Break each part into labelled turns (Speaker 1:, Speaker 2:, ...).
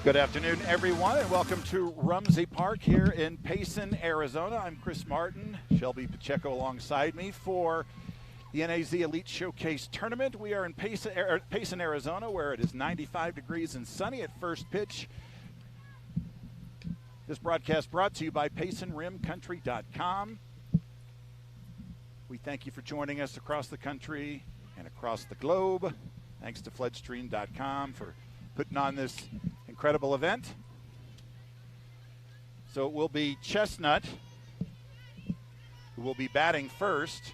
Speaker 1: Good afternoon, everyone, and welcome to Rumsey Park here in Payson, Arizona. I'm Chris Martin, Shelby Pacheco alongside me for the NAZ Elite Showcase Tournament. We are in Payson, Arizona, where it is 95 degrees and sunny at first pitch. This broadcast brought to you by PaysonRimCountry.com. We thank you for joining us across the country and across the globe. Thanks to Floodstream.com for putting on this incredible event. So it will be Chestnut who will be batting first.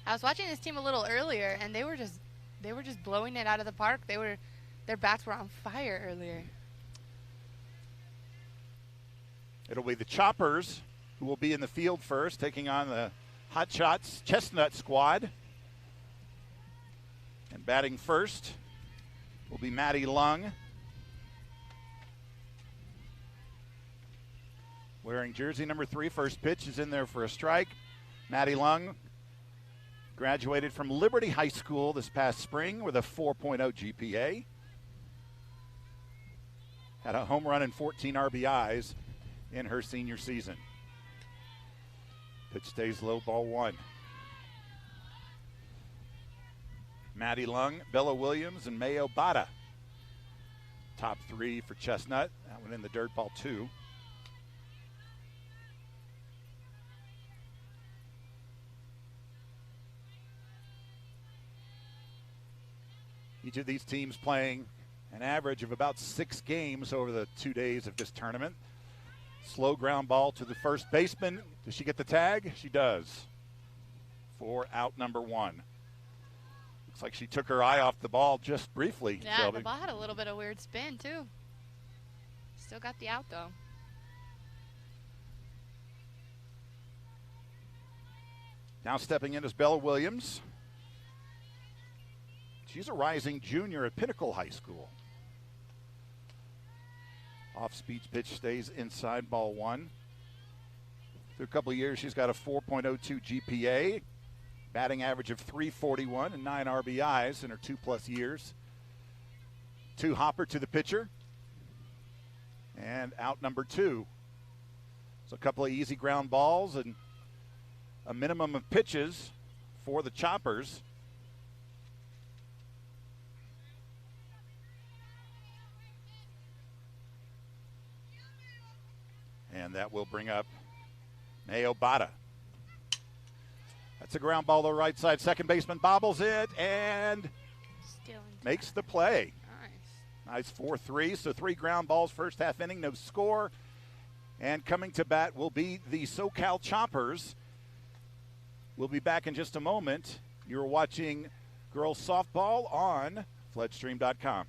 Speaker 2: I was watching this team a little earlier, and they were just blowing it out of the park. Their bats were on fire earlier.
Speaker 1: It'll be the Choppers who will be in the field first, taking on the Hotshots Chestnut squad. And batting first will be Maddie Lung, wearing jersey number 3. First pitch is in there for a strike. Maddie Lung graduated from Liberty High School this past spring with a 4.0 GPA. Had a home run and 14 RBIs in her senior season. Pitch stays low, ball 1. Maddie Lung, Bella Williams, and Mayo Bada. Top 3 for Chestnut. That one in the dirt, ball 2. Each of these teams playing an average of about 6 games over the 2 days of this tournament. Slow ground ball to the first baseman. Does she get the tag? She does. For out number 1. Looks like she took her eye off the ball just briefly.
Speaker 2: Yeah,
Speaker 1: Shelby.
Speaker 2: the ball had a little bit of weird spin, too. Still got the out, though.
Speaker 1: Now stepping in is Bella Williams. She's a rising junior at Pinnacle High School. Off-speed pitch stays inside, ball 1. Through a couple of years, she's got a 4.02 GPA, batting average of .341 and 9 RBIs in her 2+ years. 2 hopper to the pitcher, and out number 2. So a couple of easy ground balls and a minimum of pitches for the Choppers. And that will bring up Mayo Bada. That's a ground ball to the right side. Second baseman bobbles it and makes the play. Nice 4-3. So 3 ground balls first half inning, no score. And coming to bat will be the SoCal Choppers. We'll be back in just a moment. You're watching girls softball on Floodstream.com.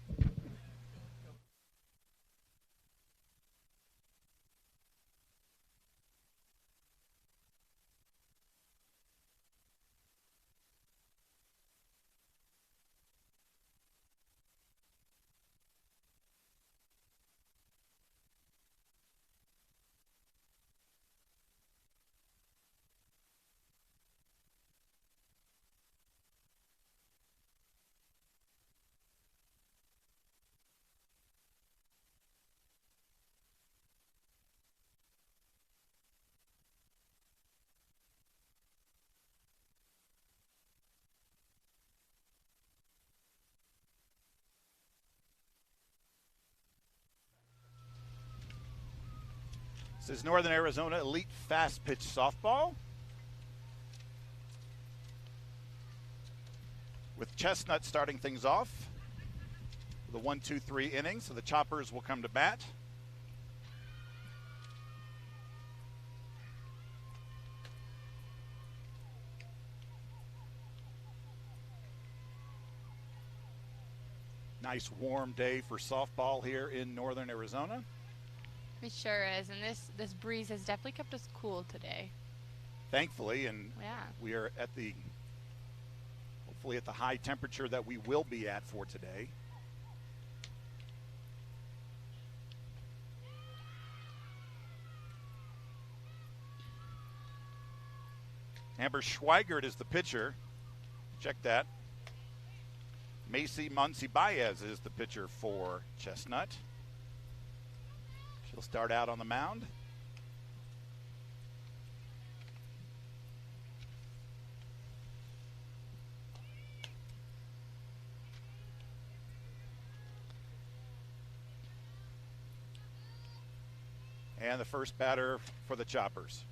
Speaker 1: This is Northern Arizona Elite Fast Pitch Softball. With Chestnut starting things off. The 1-2-3 inning, so the Choppers will come to bat. Nice warm day for softball here in Northern Arizona.
Speaker 2: It sure is, and this breeze has definitely kept us cool today.
Speaker 1: Thankfully, and
Speaker 2: yeah,
Speaker 1: we are at the, hopefully at the high temperature that we will be at for today. Amber Schweigert is the pitcher. Check that. Macy Muncie Baez is the pitcher for Chestnut. She'll start out on the mound. And the first batter for the Choppers.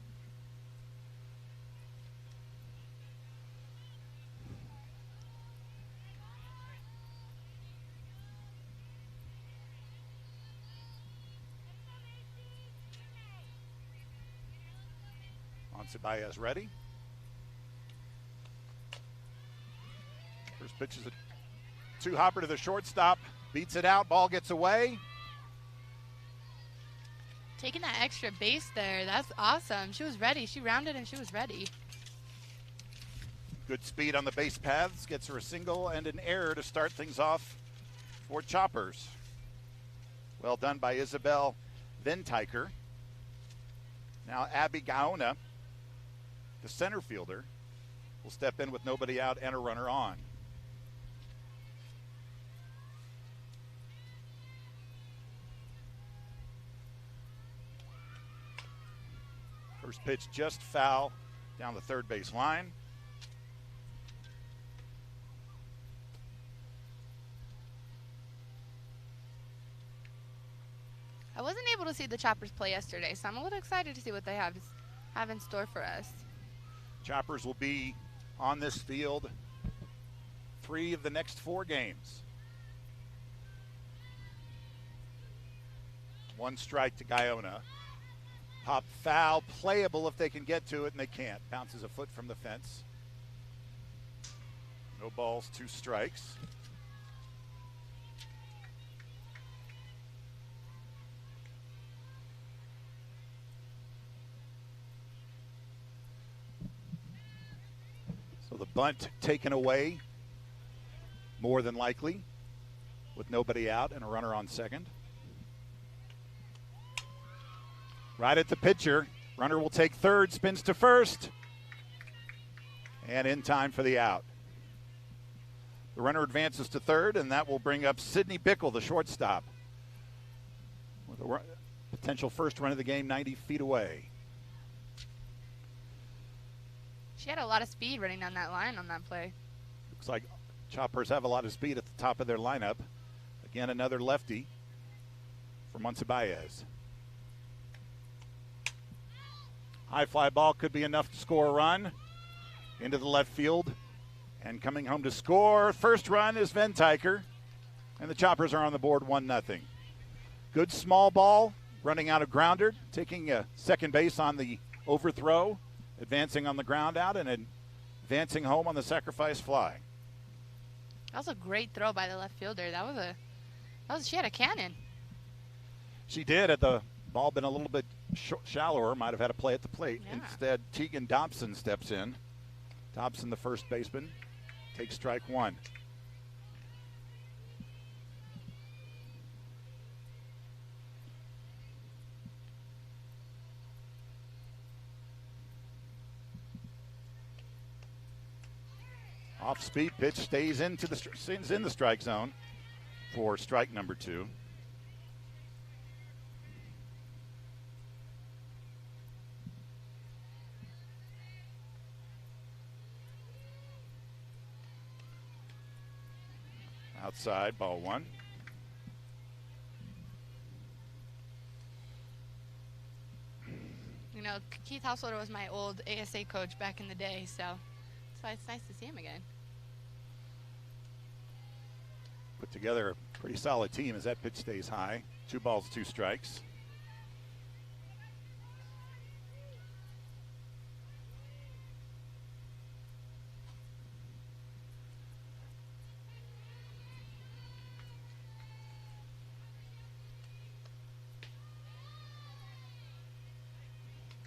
Speaker 1: Baez ready. First pitch is a two-hopper to the shortstop. Beats it out. Ball gets away.
Speaker 2: Taking that extra base there. That's awesome. She was ready. She rounded and she was ready.
Speaker 1: Good speed on the base paths. Gets her a single and an error to start things off for Choppers. Well done by Isabel Ventiker. Now Abby Gaona, the center fielder, will step in with nobody out and a runner on. First pitch just foul down the third base line.
Speaker 2: I wasn't able to see the Choppers play yesterday, so I'm a little excited to see what they have in store for us.
Speaker 1: Choppers will be on this field 3 of the next 4 games. 1 strike to Guyona. Pop foul, playable if they can get to it, and they can't. Bounces a foot from the fence. No balls, 2 strikes. So the bunt taken away, more than likely, with nobody out and a runner on second. Right at the pitcher. Runner will take third, spins to first, and in time for the out. The runner advances to third, and that will bring up Sydney Bickle, the shortstop, with a potential first run of the game 90 feet away.
Speaker 2: She had a lot of speed running down that line on that play.
Speaker 1: Looks like Choppers have a lot of speed at the top of their lineup. Again, another lefty for Muncie Baez. High fly ball could be enough to score a run into the left field. And coming home to score, first run is Ventiker. And the Choppers are on the board 1-0. Good small ball, running out of grounder, taking a second base on the overthrow, advancing on the ground out, and advancing home on the sacrifice fly.
Speaker 2: That was a great throw by the left fielder. She had a cannon.
Speaker 1: She did. Had the ball been a little bit shallower, might have had a play at the plate.
Speaker 2: Yeah.
Speaker 1: Instead, Tegan Dobson steps in. Dobson, the first baseman, takes strike 1. Off-speed pitch stays in the strike zone for strike number 2. Outside, ball 1.
Speaker 2: You know, Keith Householder was my old ASA coach back in the day, so that's why it's nice to see him again.
Speaker 1: Put together a pretty solid team as that pitch stays high. 2 balls, 2 strikes.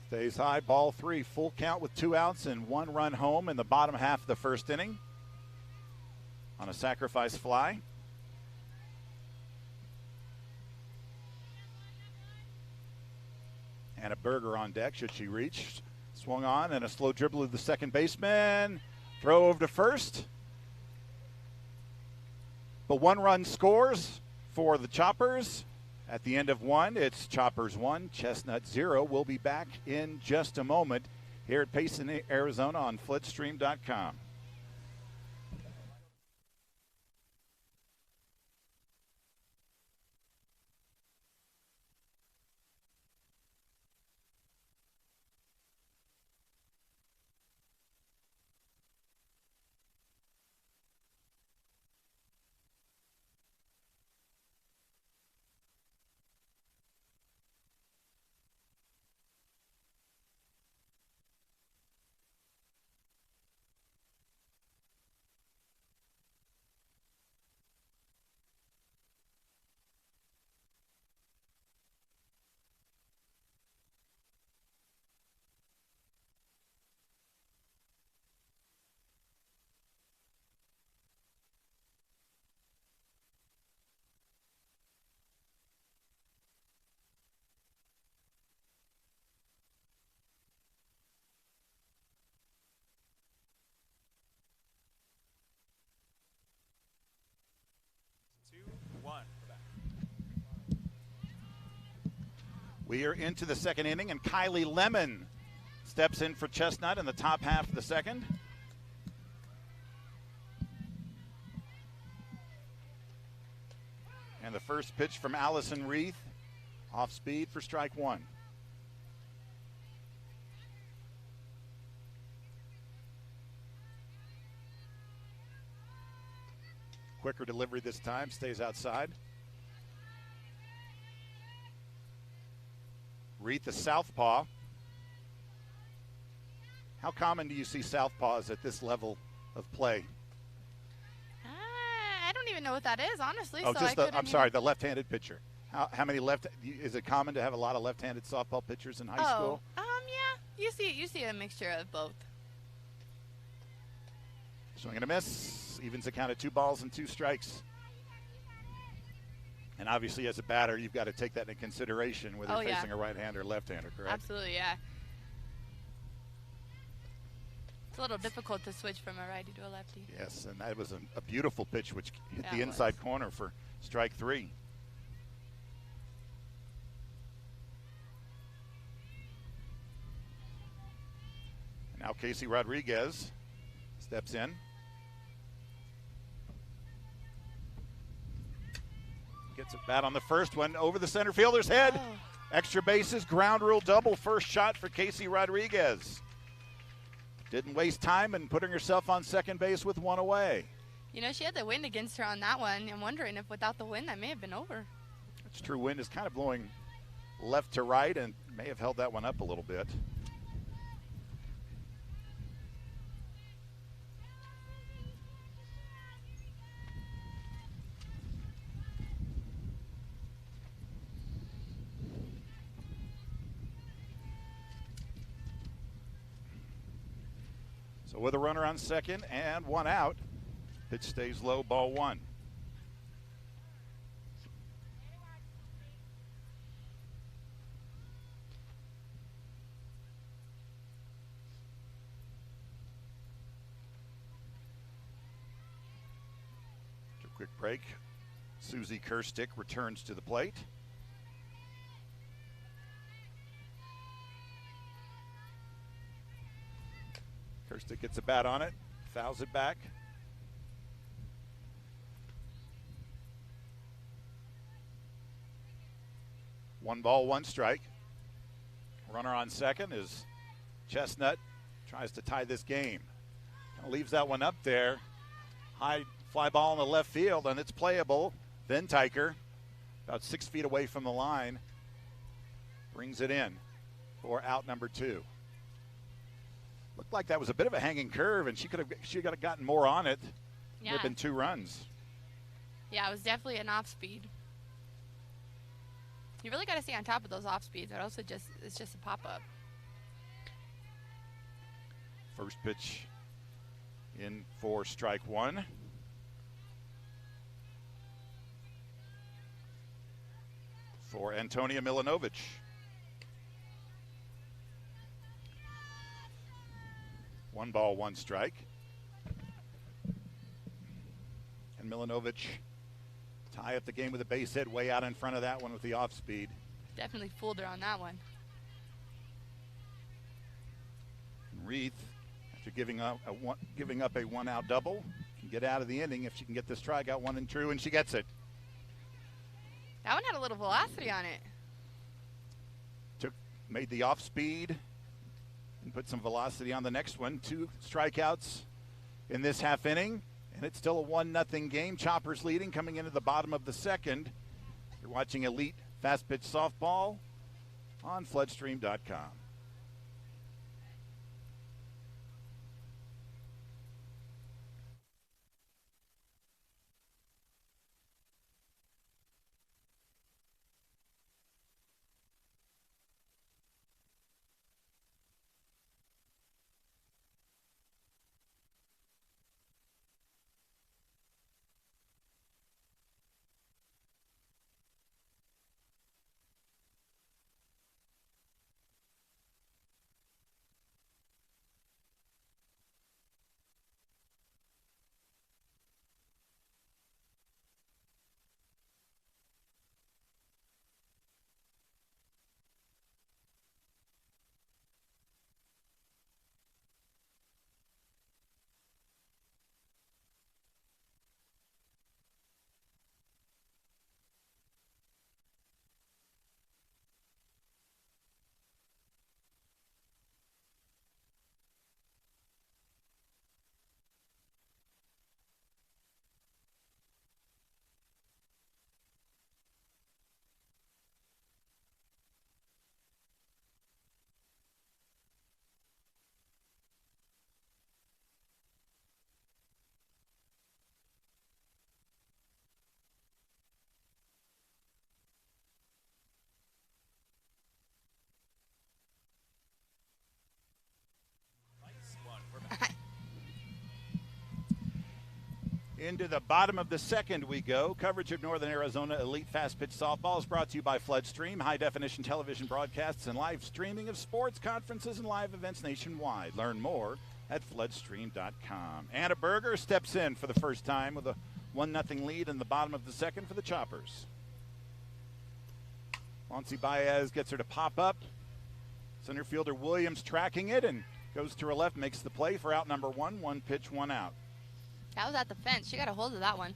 Speaker 1: Stays high, ball 3, full count with 2 outs and 1 run home in the bottom half of the first inning on a sacrifice fly. And a Berger on deck should she reach. Swung on and a slow dribble of the second baseman. Throw over to first. But 1 run scores for the Choppers. At the end of 1, it's Choppers 1, Chestnut 0. We'll be back in just a moment here at Payson, Arizona on Flitstream.com. We are into the second inning, and Kylie Lemon steps in for Chestnut in the top half of the second. And the first pitch from Allison Reith, off speed for strike 1. Quicker delivery this time, stays outside. Reith, the southpaw. How common do you see southpaws at this level of play?
Speaker 2: I don't even know what that is, honestly.
Speaker 1: Oh,
Speaker 2: so
Speaker 1: just I'm sorry, the left-handed pitcher. How many is it common to have a lot of left-handed softball pitchers in high school?
Speaker 2: Yeah, you see a mixture of both.
Speaker 1: Swing and a miss, evens the count at 2 balls and 2 strikes. And obviously, as a batter, you've got to take that into consideration, whether you're facing a right-hander or left-hander, correct?
Speaker 2: Absolutely, yeah. It's a little difficult to switch from a righty to a lefty.
Speaker 1: Yes, and that was a beautiful pitch, which hit the inside corner for strike 3. And now Casey Rodriguez steps in. Gets a bat on the first one, over the center fielder's head.
Speaker 2: Oh.
Speaker 1: Extra bases, ground rule double, first shot for Casey Rodriguez. Didn't waste time in putting herself on second base with 1 away.
Speaker 2: You know, she had the wind against her on that one. I'm wondering if without the wind, that may have been over.
Speaker 1: It's true, wind is kind of blowing left to right and may have held that one up a little bit. So with a runner on second and 1 out, pitch stays low, ball 1. After a quick break, Susie Kerstick returns to the plate. Kerstick gets a bat on it, fouls it back. One ball, 1 strike. Runner on second is Chestnut. Tries to tie this game. Leaves that one up there. High fly ball in the left field, and it's playable. Van Tyker, about 6 feet away from the line, brings it in for out number 2. Looked like that was a bit of a hanging curve, and she could have gotten more on it.
Speaker 2: Yeah.
Speaker 1: Would have been 2 runs.
Speaker 2: Yeah, it was definitely an off speed. You really got to stay on top of those off speeds, or else it's just a pop up.
Speaker 1: First pitch in for strike 1. For Antonia Milanovic. 1 ball, 1 strike. And Milanovic tie up the game with a base hit way out in front of that one with the off speed.
Speaker 2: Definitely fooled her on that one.
Speaker 1: And Reith, after giving up a 1-out double, can get out of the inning if she can get this strikeout 1 and true, and she gets it.
Speaker 2: That one had a little velocity on it.
Speaker 1: Made the off speed and put some velocity on the next one. 2 strikeouts in this half inning, and it's still a 1-0 game. Choppers leading coming into the bottom of the second. You're watching Elite Fast Pitch Softball on floodstream.com. Into the bottom of the second we go. Coverage of Northern Arizona Elite Fast Pitch Softball is brought to you by Floodstream, high-definition television broadcasts and live streaming of sports, conferences, and live events nationwide. Learn more at floodstream.com. Anna Berger steps in for the first time with a 1-0 lead in the bottom of the second for the Choppers. Monty Baez gets her to pop up. Center fielder Williams tracking it and goes to her left, makes the play for out number 1. 1 pitch, 1 out.
Speaker 2: That was at the fence. She got a hold of that one.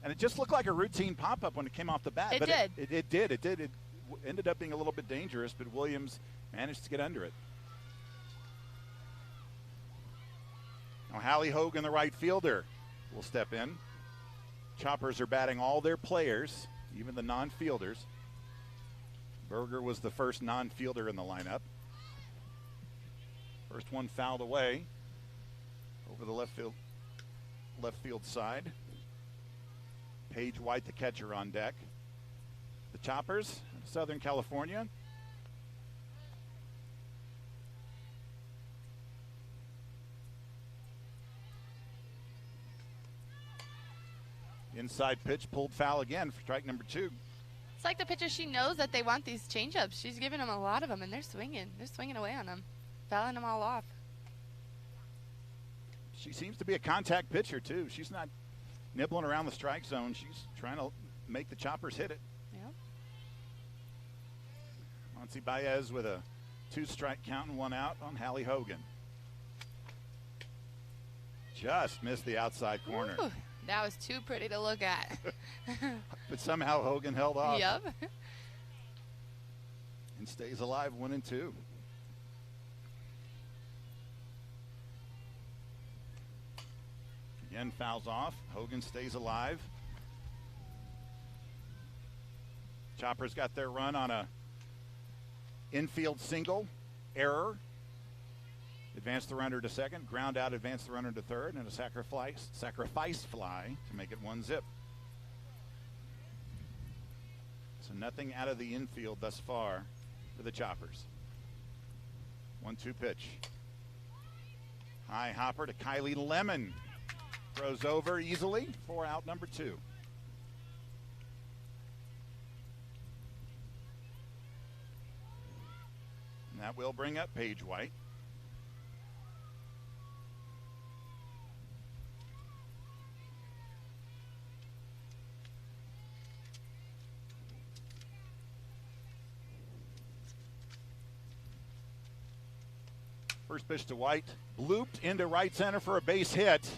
Speaker 1: And it just looked like a routine pop-up when it came off the bat.
Speaker 2: It did.
Speaker 1: It did. It ended up being a little bit dangerous, but Williams managed to get under it. Now Hallie Hogan, the right fielder, will step in. Choppers are batting all their players, even the non-fielders. Berger was the first non-fielder in the lineup. First one fouled away over the left field side. Paige White, the catcher, on deck. The Choppers, Southern California. Inside pitch, pulled foul again for strike number 2.
Speaker 2: It's like the pitcher, she knows that they want these changeups. She's giving them a lot of them, and they're swinging. They're swinging away on them, fouling them all off.
Speaker 1: She seems to be a contact pitcher, too. She's not nibbling around the strike zone. She's trying to make the Choppers hit it.
Speaker 2: Yeah.
Speaker 1: Monty Baez with a 2-strike count and 1 out on Hallie Hogan. Just missed the outside corner.
Speaker 2: Ooh, that was too pretty to look at.
Speaker 1: But somehow Hogan held off.
Speaker 2: Yep.
Speaker 1: And stays alive, 1 and 2. Again, fouls off. Hogan stays alive. Choppers got their run on a infield single error. Advanced the runner to second. Ground out, advanced the runner to third. And a sacrifice fly to make it 1-0. So nothing out of the infield thus far for the Choppers. 1-2 pitch. High hopper to Kylie Lemon. Throws over easily for out number 2. And that will bring up Paige White. First pitch to White. Blooped into right center for a base hit.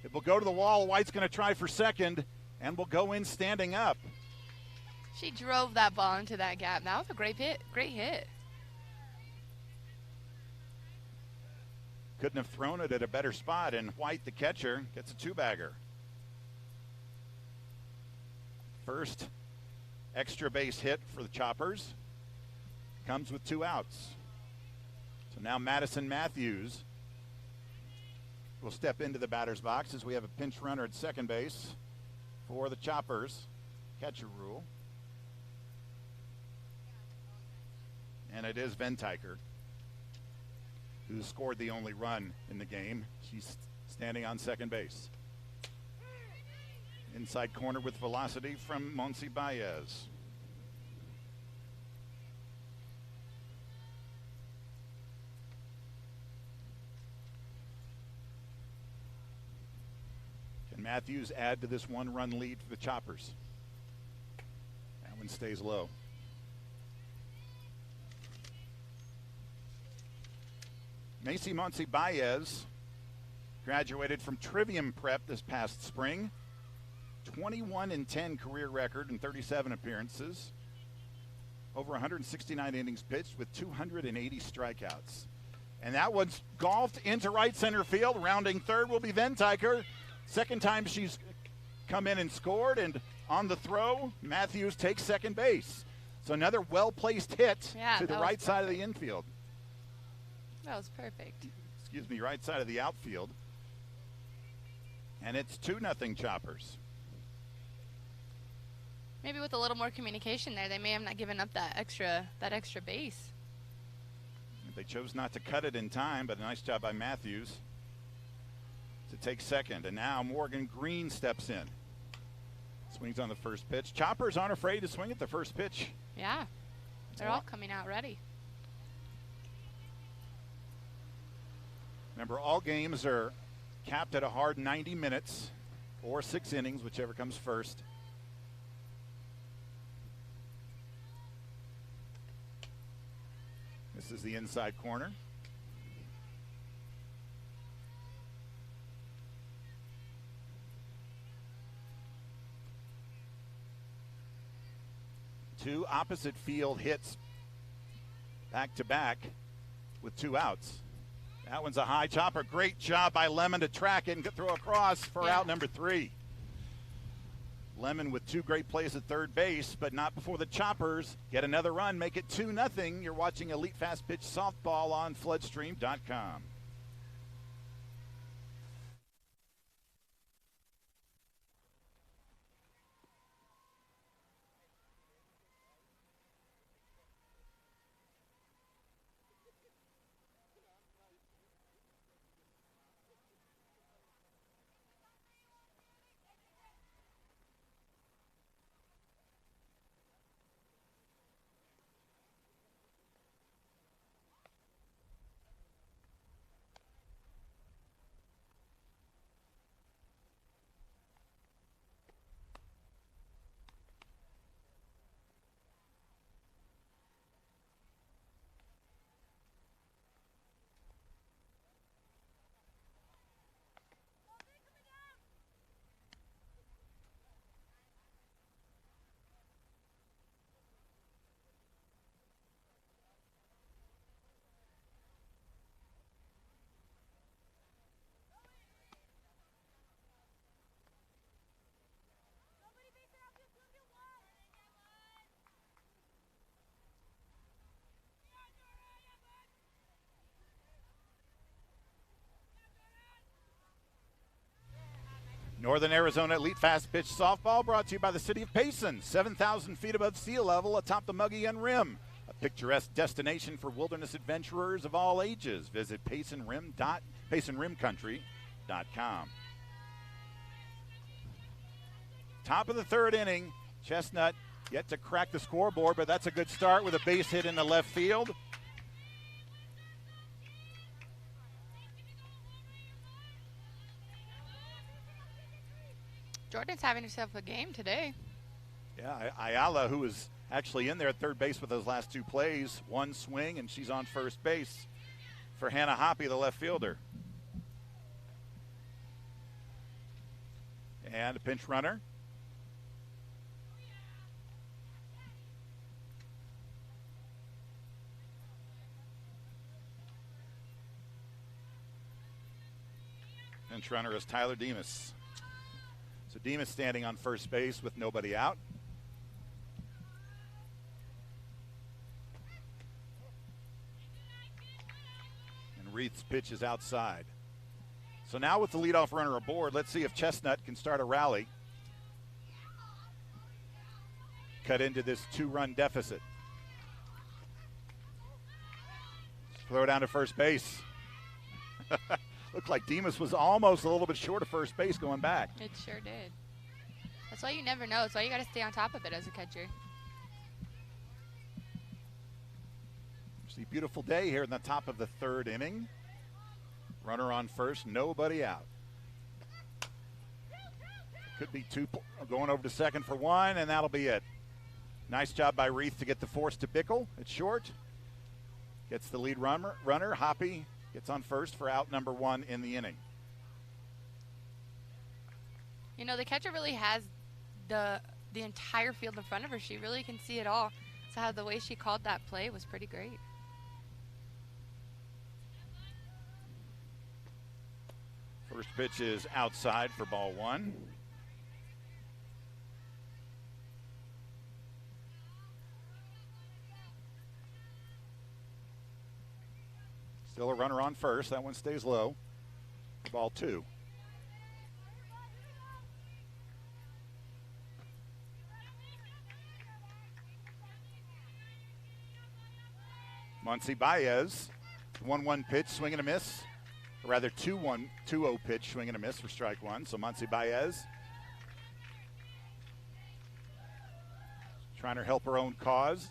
Speaker 1: It will go to the wall. White's going to try for second and will go in standing up.
Speaker 2: She drove that ball into that gap. That was a great hit. Great hit.
Speaker 1: Couldn't have thrown it at a better spot, and White, the catcher, gets a two-bagger. First extra base hit for the Choppers comes with 2 outs. So now Madison Matthews will step into the batter's box as we have a pinch runner at second base for the Choppers. Catcher rule. And it is Ventiker who scored the only run in the game. She's standing on second base. Inside corner with velocity from Monsi Baez. Can Matthews add to this 1-run lead for the Choppers? That one stays low. Macy Monsi Baez graduated from Trivium Prep this past spring. 21-10 career record in 37 appearances. Over 169 innings pitched with 280 strikeouts. And that one's golfed into right center field. Rounding third will be Ventiker. Second time she's come in and scored. And on the throw, Matthews takes second base. So another well-placed hit to the right side of the infield.
Speaker 2: That was perfect.
Speaker 1: Excuse me, right side of the outfield. And it's 2-0 Choppers.
Speaker 2: Maybe with a little more communication there, they may have not given up that extra base.
Speaker 1: They chose not to cut it in time, but a nice job by Matthews to take second. And now Morgan Green steps in. Swings on the first pitch. Choppers aren't afraid to swing at the first pitch.
Speaker 2: Yeah, they're all coming out ready.
Speaker 1: Remember, all games are capped at a hard 90 minutes or 6 innings, whichever comes first. This is the inside corner. Two opposite field hits back to back with 2 outs. That one's a high chopper. Great job by Lemon to track it and throw across for out number 3. Lemon with 2 great plays at third base, but not before the Choppers get another run, make it 2-0. You're watching Elite Fast Pitch Softball on Floodstream.com. Northern Arizona Elite Fast Pitch Softball brought to you by the City of Payson, 7,000 feet above sea level atop the Mogollon Rim. A picturesque destination for wilderness adventurers of all ages. Visit PaysonRimCountry.com. Top of the third inning, Chestnut yet to crack the scoreboard, but that's a good start with a base hit in the left field.
Speaker 2: Jordan's having himself a game today.
Speaker 1: Yeah, Ayala, who was actually in there at third base with those last 2 plays, 1 swing, and she's on first base. for Hannah Hoppy, the left fielder. And a pinch runner. Pinch runner is Tyler Demas. So Demas standing on first base with nobody out. And Reith's pitch is outside. So now with the leadoff runner aboard, let's see if Chestnut can start a rally. Cut into this 2-run deficit. Throw down to first base. Looked like Demas was almost a little bit short of first base going back.
Speaker 2: It sure did. That's why you never know. That's why you got to stay on top of it as a catcher.
Speaker 1: It's a beautiful day here in the top of the 3rd inning. Runner on first, nobody out. Could be 2 going over to second for 1, and that'll be it. Nice job by Reith to get the force to Bickle at short. Gets the lead runner. Hoppy gets on first for out number 1 in the inning.
Speaker 2: You know, the catcher really has the entire field in front of her. She really can see it all. So how the way she called that play was pretty great.
Speaker 1: First pitch is outside for ball 1. Still a runner on first. That one stays low. Ball 2. Muncie Baez, 1-1 pitch, swing and a miss. Or rather 2-1, 2-0 pitch, swing and a miss for strike 1. So Muncie Baez trying to help her own cause.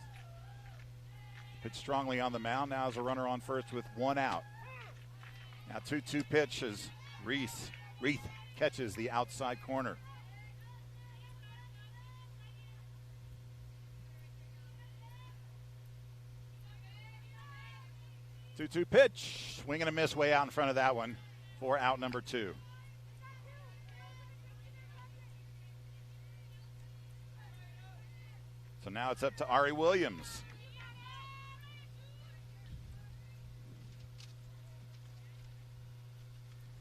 Speaker 1: Pitch strongly on the mound. Now is a runner on first with 1 out. Now 2-2 pitch as Reith catches the outside corner. Two-two pitch, swing and a miss way out in front of that one for out number 2. So now it's up to Ari Williams.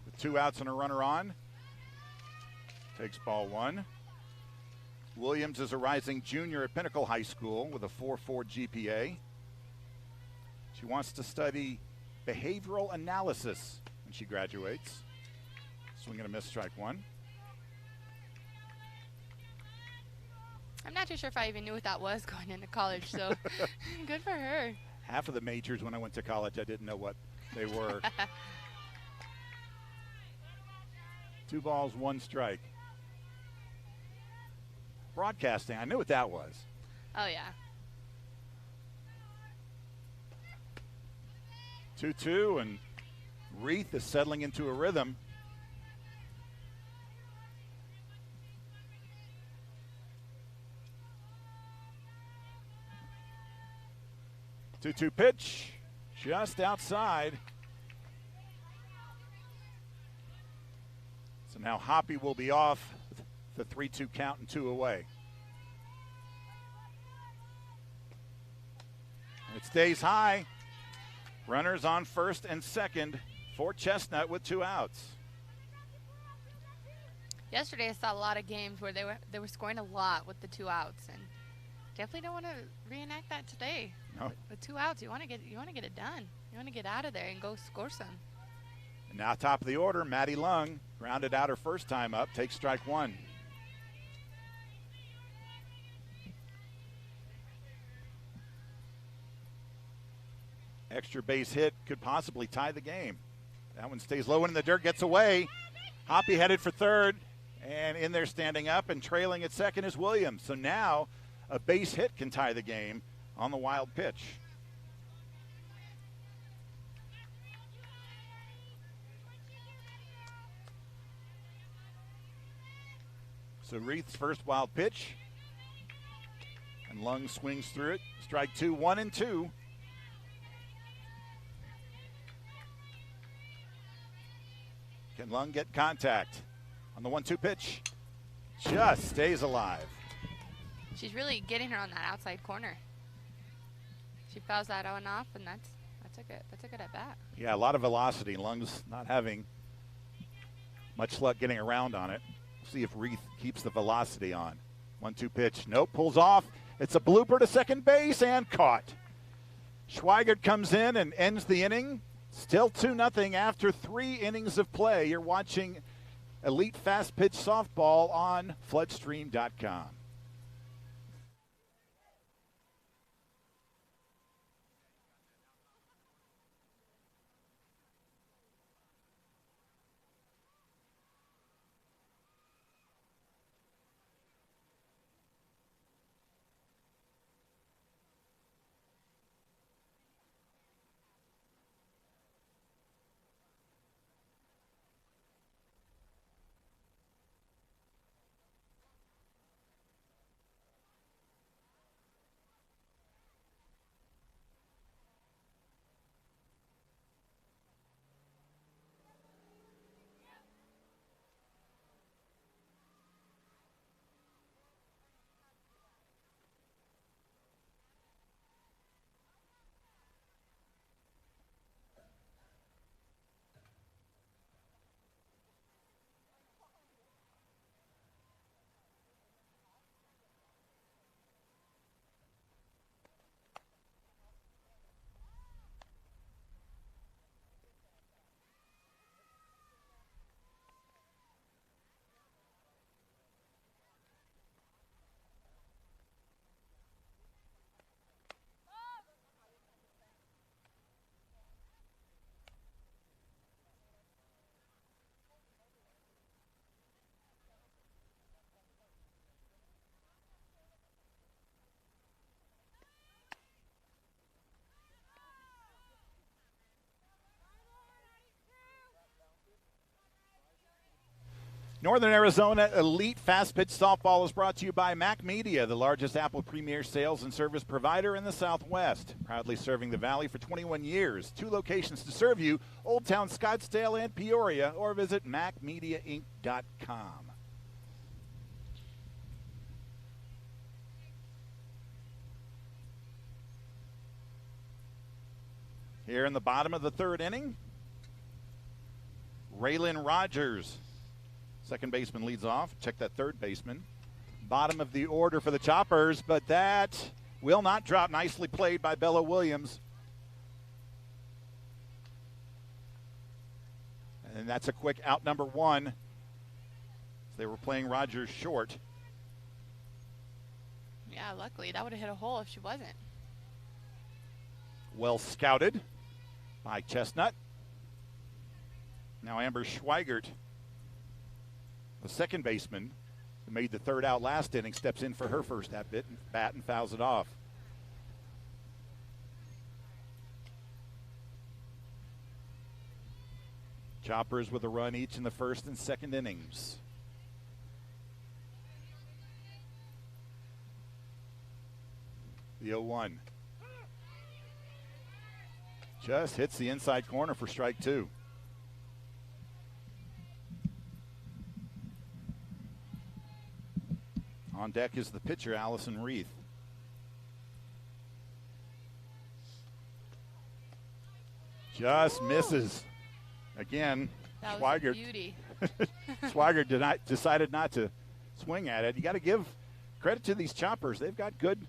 Speaker 1: With 2 outs and a runner on, takes ball 1. Williams is a rising junior at Pinnacle High School with a 4.4 GPA. She wants to study behavioral analysis when she graduates. Swing and a miss, strike 1.
Speaker 2: I'm not too sure if I even knew what that was going into college, so good for her.
Speaker 1: Half of the majors when I went to college, I didn't know what they were. 2 balls, 1 strike. Broadcasting, I knew what that was.
Speaker 2: Oh, yeah.
Speaker 1: 2-2, and Reith is settling into a rhythm. Two-two pitch, just outside. So now Hoppy will be off the 3-2 count and 2 away. And it stays high. Runners on first and second for Chestnut with 2 outs.
Speaker 2: Yesterday I saw a lot of games where they were scoring a lot with the 2 outs, and definitely don't want to reenact that today.
Speaker 1: No.
Speaker 2: With 2 outs, you want to get it done. You want to get out of there and go score some.
Speaker 1: And now top of the order, Maddie Lung grounded out her first time up, takes strike 1. Extra base hit could possibly tie the game. That one stays low and in the dirt, gets away. Hoppy headed for third, and in there standing up and trailing at second is Williams. So now a base hit can tie the game on the wild pitch. So Reith's first wild pitch, and Lung swings through it. Strike 2, 1-2. Can Lung get contact on the 1-2 pitch? Just stays alive.
Speaker 2: She's really getting her on that outside corner. She fouls that on off, and that's a good at bat.
Speaker 1: Yeah, a lot of velocity. Lung's not having much luck getting around on it. See if Reith keeps the velocity on. 1-2 pitch. Nope, pulls off. It's a blooper to second base and caught. Schweigert comes in and ends the inning. Still 2-0 after 3 innings of play. You're watching Elite Fast Pitch Softball on floodstream.com. Northern Arizona Elite Fast Pitch Softball is brought to you by Mac Media, the largest Apple Premier sales and service provider in the Southwest. Proudly serving the Valley for 21 years. 2 locations to serve you, Old Town Scottsdale and Peoria, or visit macmediainc.com. Here in the bottom of the 3rd inning, Raylan Rogers. Second baseman leads off. Check that third baseman. Bottom of the order for the Choppers, but that will not drop. Nicely played by Bella Williams. And that's a quick out number 1. They were playing Rogers short.
Speaker 2: Yeah, luckily that would have hit a hole if she wasn't.
Speaker 1: Well scouted by Chestnut. Now Amber Schweigert, the second baseman, who made the 3rd out last inning, steps in for her first at bat and fouls it off. Choppers with a run each in the 1st and 2nd innings. The 0-1. Just hits the inside corner for strike 2. On deck is the pitcher, Allison Reith. Just misses. Again,
Speaker 2: that was a beauty.
Speaker 1: Schweigert decided not to swing at it. You got to give credit to these Choppers. They've got good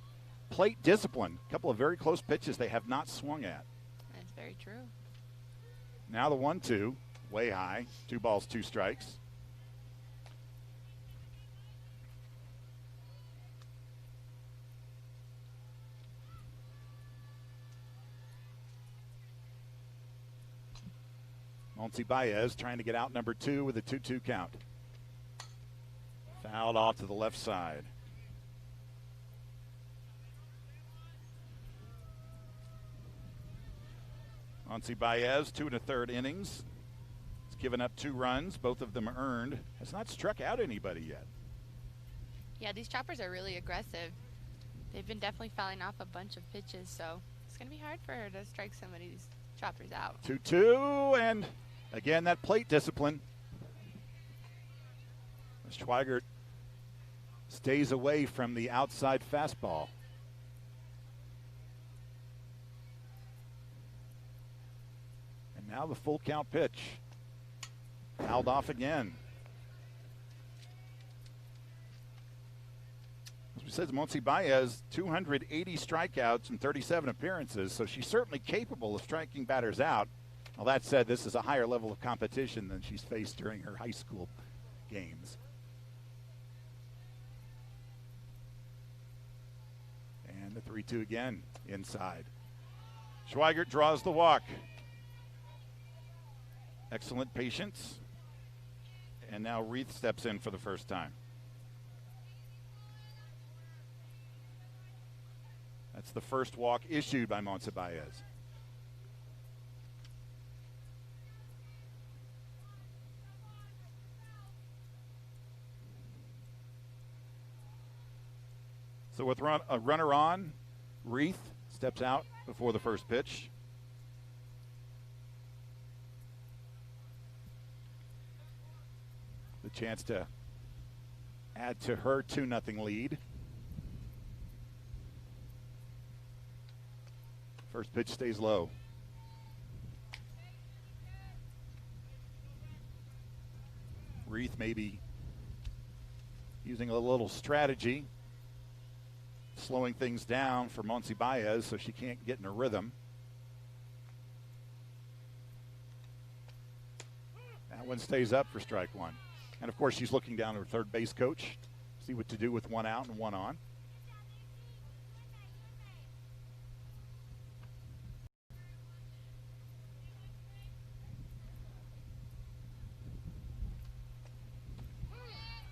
Speaker 1: plate discipline. A couple of very close pitches they have not swung at.
Speaker 2: That's very true.
Speaker 1: Now the 1-2, way high. 2 balls, 2 strikes. Monty Baez trying to get out number 2 with a 2-2 count. Fouled off to the left side. Monty Baez, 2 1/3 innings. He's given up 2 runs, both of them earned. Has not struck out anybody yet.
Speaker 2: Yeah, these Choppers are really aggressive. They've been definitely fouling off a bunch of pitches, so it's going to be hard for her to strike some of these Choppers out.
Speaker 1: 2-2, and again, that plate discipline. Schweigert stays away from the outside fastball. And now the full count pitch. Fouled off again. As we said, Monsi Baez, 280 strikeouts and 37 appearances, so she's certainly capable of striking batters out. Well, that said, this is a higher level of competition than she's faced during her high school games. And the 3-2 again inside. Schweigert draws the walk. Excellent patience. And now Reith steps in for the first time. That's the first walk issued by Monsi Baez. So with a runner on, Reith steps out before the first pitch. The chance to add to her 2-0 lead. First pitch stays low. Reith maybe using a little strategy, slowing things down for Monsi Baez so she can't get in a rhythm. That one stays up for strike one. And of course she's looking down at her third base coach, see what to do with one out and one on.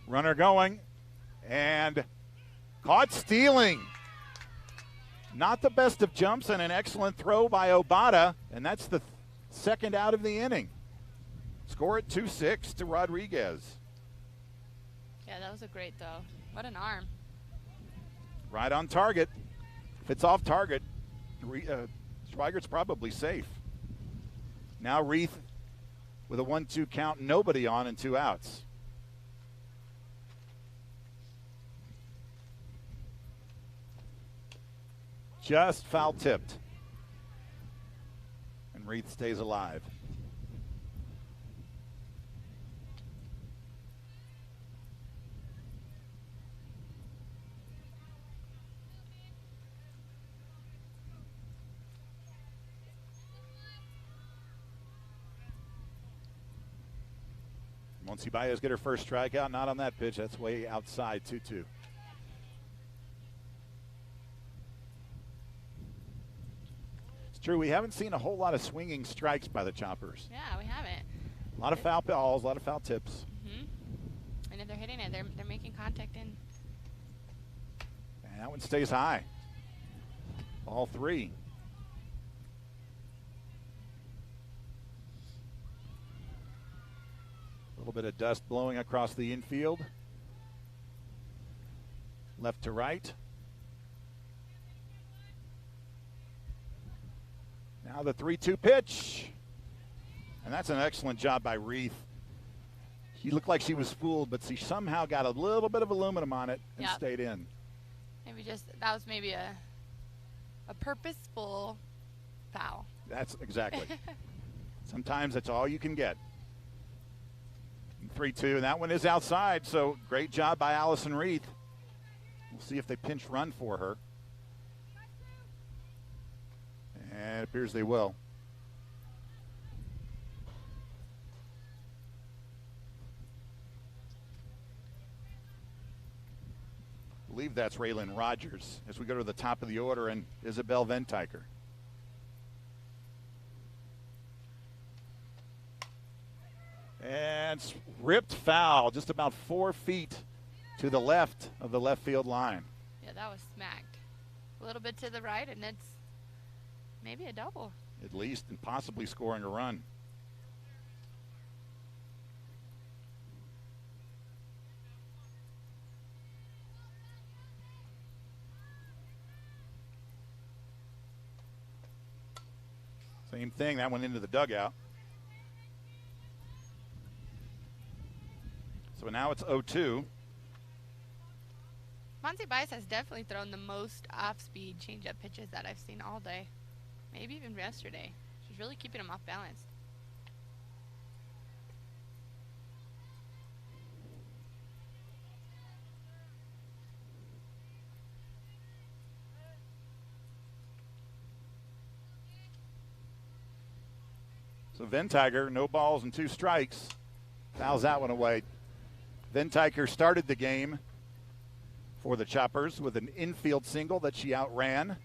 Speaker 1: Runner going, and caught stealing. Not the best of jumps, and an excellent throw by Obata, and that's the second out of the inning. Score at 2-6 to Rodriguez.
Speaker 2: Yeah, that was a great throw. What an arm.
Speaker 1: Right on target. If it's off target, Schweigert's probably safe. Now Reith with a 1-2 count, nobody on and 2 outs. Just foul tipped. And Reith stays alive. Monsi Baez get her first strikeout, not on that pitch. That's way outside, 2-2. True, we haven't seen a whole lot of swinging strikes by the Choppers.
Speaker 2: Yeah, we haven't.
Speaker 1: A lot of foul balls, a lot of foul tips.
Speaker 2: Mm-hmm. And if they're hitting it, they're making contact in.
Speaker 1: And that one stays high. Ball 3. A little bit of dust blowing across the infield. Left to right. Now the 3-2 pitch. And that's an excellent job by Reith. She looked like she was fooled, but she somehow got a little bit of aluminum on it and stayed in.
Speaker 2: Maybe that was maybe a purposeful foul.
Speaker 1: That's exactly. Sometimes that's all you can get. 3-2, and that one is outside, so great job by Allison Reith. We'll see if they pinch run for her. And it appears they will. I believe that's Raylan Rogers as we go to the top of the order, and Isabel Ventiker. And ripped foul, just about 4 feet to the left of the left field line.
Speaker 2: Yeah, that was smacked. A little bit to the right, and it's maybe a double.
Speaker 1: At least, and possibly scoring a run. Same thing, that went into the dugout. So now it's 0-2.
Speaker 2: Monty Bice has definitely thrown the most off-speed changeup pitches that I've seen all day. Maybe even yesterday. She's really keeping him off balance.
Speaker 1: So Ventiger, no balls and 2 strikes. Fouls that one away. Ventiger started the game for the Choppers with an infield single that she outran.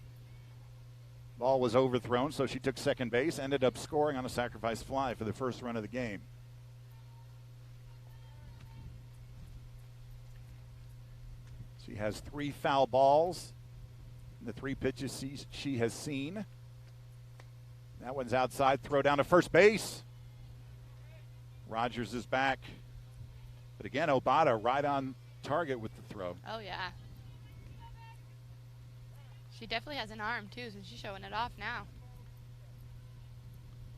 Speaker 1: Ball was overthrown, so she took second base, ended up scoring on a sacrifice fly for the first run of the game. She has 3 foul balls in the 3 pitches she has seen. That one's outside, throw down to first base. Rogers is back. But again, Obata right on target with the throw.
Speaker 2: Oh, yeah. She definitely has an arm, too, so she's showing it off now.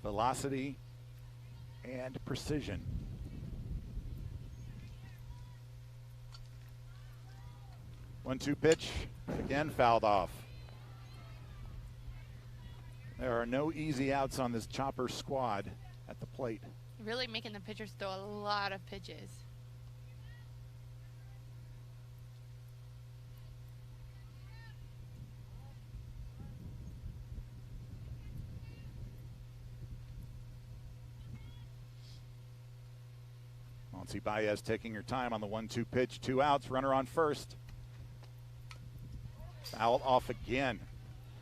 Speaker 1: Velocity and precision. One-two pitch, again fouled off. There are no easy outs on this Chopper squad at the plate.
Speaker 2: Really making the pitchers throw a lot of pitches.
Speaker 1: Monty Baez taking her time on the 1-2 pitch. 2 outs, runner on first. Foul off again.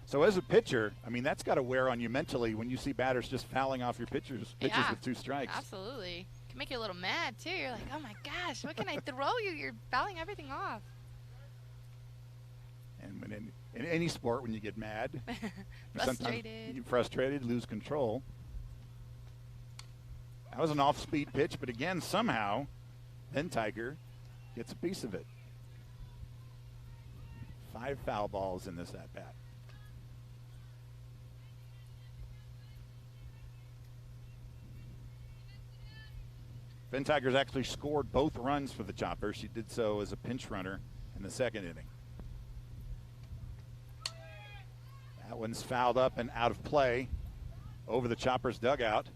Speaker 1: So as a pitcher, I mean, that's got to wear on you mentally when you see batters just fouling off your pitches with 2 strikes.
Speaker 2: Absolutely. Can make you a little mad, too. You're like, oh, my gosh, what can I throw you? You're fouling everything off.
Speaker 1: And when in any sport, when you get mad,
Speaker 2: frustrated.
Speaker 1: You frustrated, lose control. That was an off-speed pitch, but again, somehow, Ventiger gets a piece of it. 5 foul balls in this at-bat. Ventiger's actually scored both runs for the Choppers. She did so as a pinch runner in the second inning. That one's fouled up and out of play over the Choppers' dugout.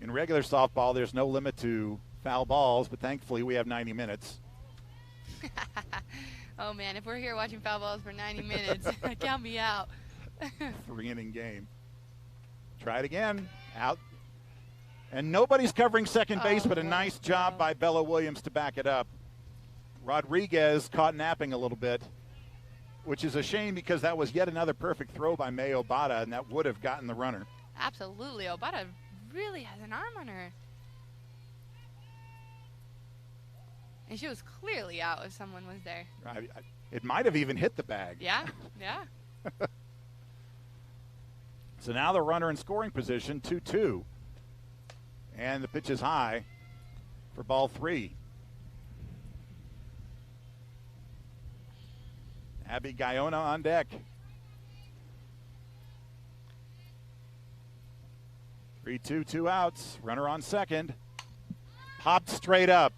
Speaker 1: In regular softball, there's no limit to foul balls, but thankfully we have 90 minutes.
Speaker 2: Oh, man, if we're here watching foul balls for 90 minutes, count me out.
Speaker 1: 3-inning game. Try it again. Out. And nobody's covering second base, but a nice job by Bella Williams to back it up. Rodriguez caught napping a little bit, which is a shame because that was yet another perfect throw by May Obata, and that would have gotten the runner.
Speaker 2: Absolutely. Obata really has an arm on her. And she was clearly out if someone was there.
Speaker 1: It might have even hit the bag.
Speaker 2: Yeah, yeah.
Speaker 1: So now the runner in scoring position, 2-2. And the pitch is high for ball 3. Abby Guyona on deck. 3-2, 2 outs. Runner on second. Popped straight up.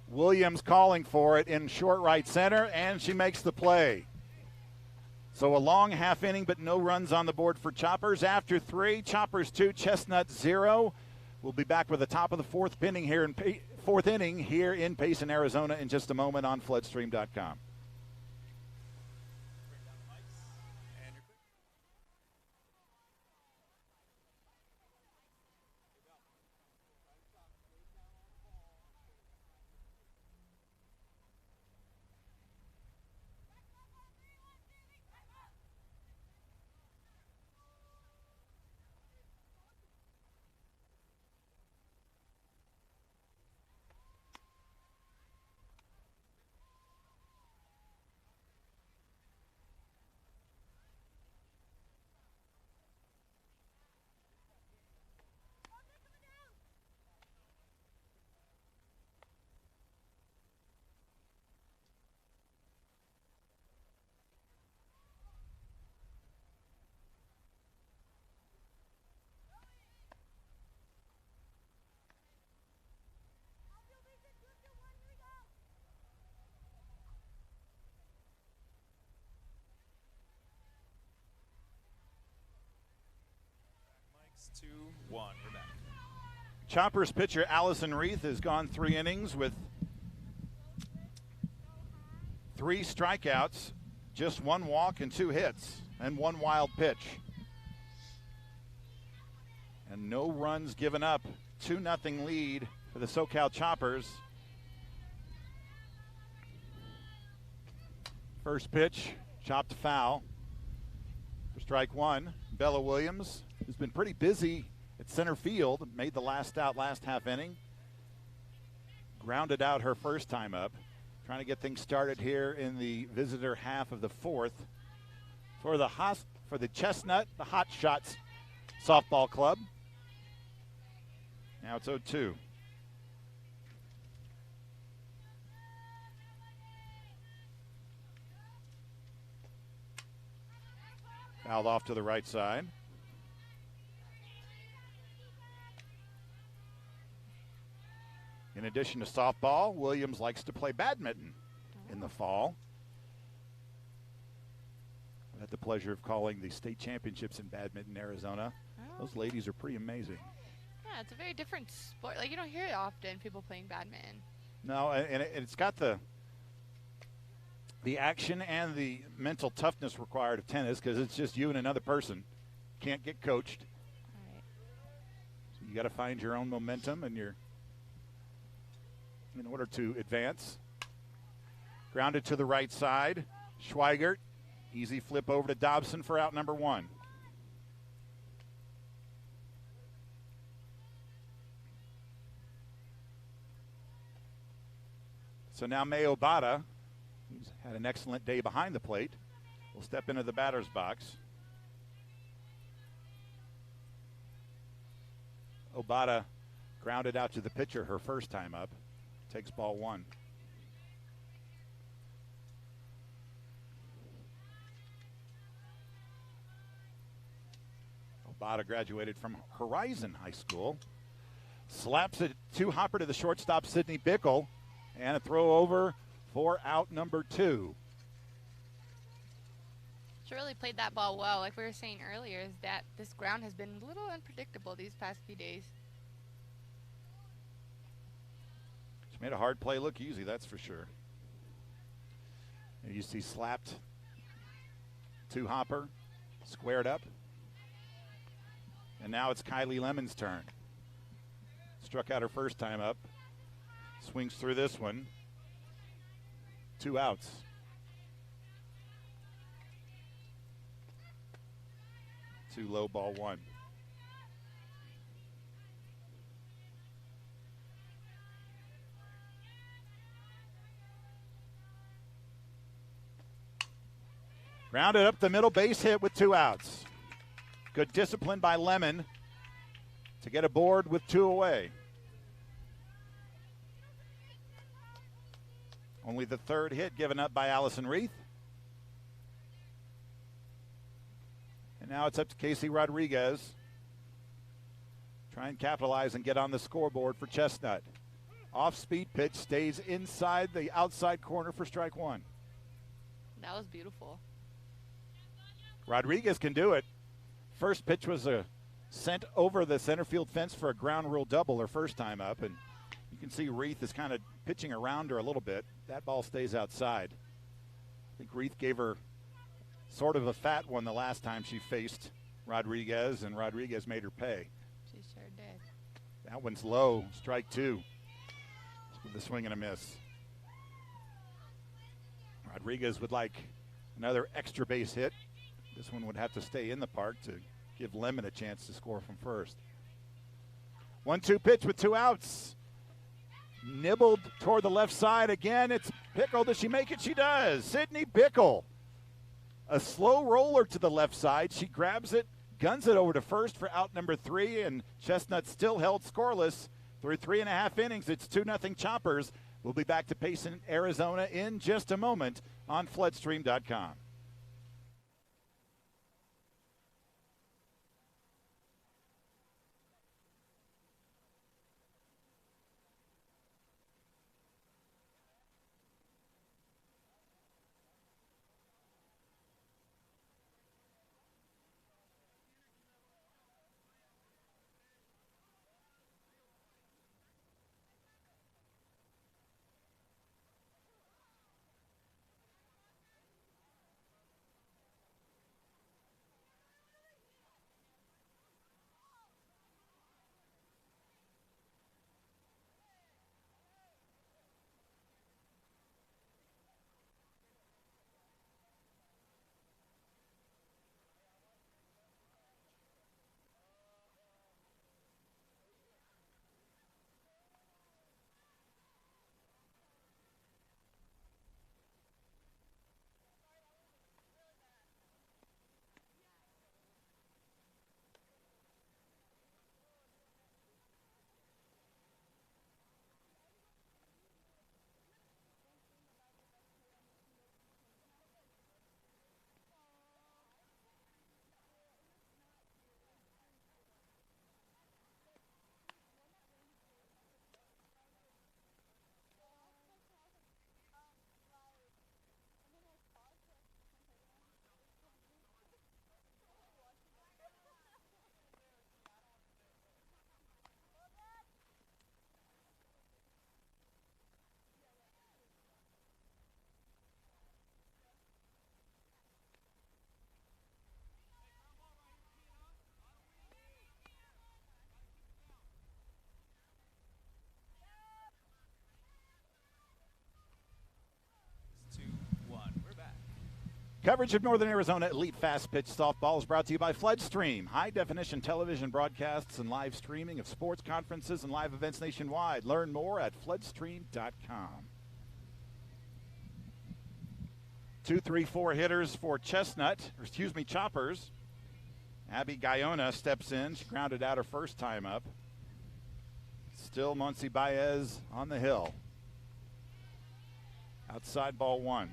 Speaker 1: Williams calling for it in short right center, and she makes the play. So a long half inning, but no runs on the board for Choppers. After 3, Choppers 2, Chestnut 0. We'll be back with the top of the fourth inning here in Payson, Arizona in just a moment on floodstream.com.
Speaker 3: 2-1. We're back.
Speaker 1: Choppers pitcher Allison Reith has gone 3 innings with 3 strikeouts, just 1 walk and 2 hits, and 1 wild pitch. And no runs given up. 2-0 lead for the SoCal Choppers. First pitch, chopped foul for strike 1. Bella Williams, who's been pretty busy at center field, made the last out last half inning. Grounded out her first time up. Trying to get things started here in the visitor half of the 4th. For the Chestnut, the Hotshots softball club. Now it's 0-2. Fouled off to the right side. In addition to softball, Williams likes to play badminton in the fall. I've had the pleasure of calling the state championships in badminton in Arizona.
Speaker 2: Oh.
Speaker 1: Those ladies are pretty amazing.
Speaker 2: Yeah, it's a very different sport. Like, you don't hear it often, people playing badminton.
Speaker 1: No, and it's got the action and the mental toughness required of tennis, because it's just you and another person. Can't get coached.
Speaker 2: All right.
Speaker 1: So you got to find your own momentum and in order to advance. Grounded to the right side. Schweigert, easy flip over to Dobson for out number 1. So now May Obata, who's had an excellent day behind the plate, will step into the batter's box. Obata grounded out to the pitcher her first time up. Takes ball 1. Obata graduated from Horizon High School. Slaps it to hopper to the shortstop, Sydney Bickle. And a throw over for out number 2.
Speaker 2: She really played that ball well. Like we were saying earlier, is that this ground has been a little unpredictable these past few days.
Speaker 1: She made a hard play look easy, that's for sure. And you see slapped to hopper, squared up. And now it's Kylie Lemon's turn. Struck out her first time up. Swings through this one. 2 outs. Too low, ball 1. Grounded up the middle, base hit with 2 outs. Good discipline by Lemon to get aboard with 2 away. Only the 3rd hit given up by Allison Reith. And now it's up to Casey Rodriguez. Try and capitalize and get on the scoreboard for Chestnut. Off-speed pitch stays inside the outside corner for strike 1.
Speaker 2: That was beautiful.
Speaker 1: Rodriguez can do it. First pitch was sent over the center field fence for a ground rule double her first time up, and you can see Reith is kind of pitching around her a little bit. That ball stays outside. I think Reith gave her sort of a fat one the last time she faced Rodriguez, and Rodriguez made her pay.
Speaker 2: She sure did.
Speaker 1: That one's low, strike 2 with a swing and a miss. Rodriguez would like another extra base hit. This one would have to stay in the park to give Lemon a chance to score from first. 1-2 pitch with 2 outs. Nibbled toward the left side again. It's Bickle. Does she make it? She does. Sydney Bickle. A slow roller to the left side. She grabs it, guns it over to first for out number 3, and Chestnut still held scoreless through 3.5 innings. It's 2-0 Choppers. We'll be back to Payson, Arizona in just a moment on floodstream.com. Coverage of Northern Arizona Elite Fast Pitch Softball is brought to you by Floodstream. High-definition television broadcasts and live streaming of sports conferences and live events nationwide. Learn more at floodstream.com. 2, 3, 4 hitters for Chestnut, Choppers. Abby Guyona steps in. She grounded out her first time up. Still Monse Baez on the hill. Outside ball 1.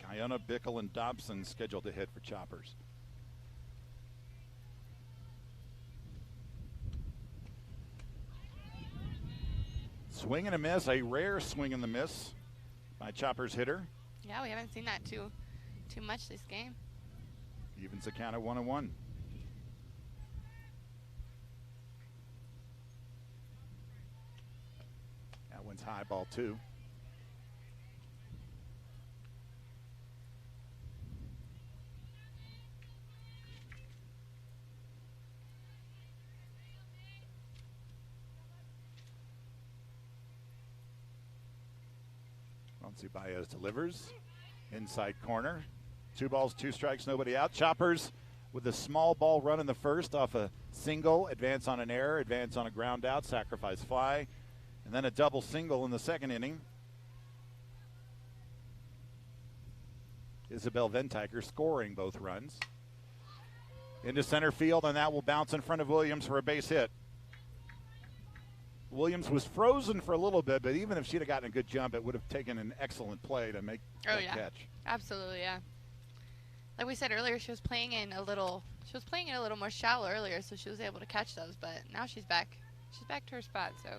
Speaker 1: Guyona, Bickle, and Dobson scheduled to hit for Choppers. Swing and a miss, a rare swing and the miss by Choppers hitter.
Speaker 2: Yeah, we haven't seen that too much this game.
Speaker 1: Evens the count at 1-1. That one's high, ball 2. Monse Baez delivers. Inside corner. 2 balls, 2 strikes, nobody out. Choppers with a small ball run in the first off a single, advance on an error, advance on a ground out, sacrifice fly, and then a double single in the second inning. Isabel Ventiker scoring both runs. Into center field, and that will bounce in front of Williams for a base hit. Williams was frozen for a little bit, but even if she'd have gotten a good jump, it would have taken an excellent play to make that catch.
Speaker 2: Absolutely, yeah. Like we said earlier, she was playing in a little more shallow earlier, so she was able to catch those, but now she's back. She's back to her spot, so.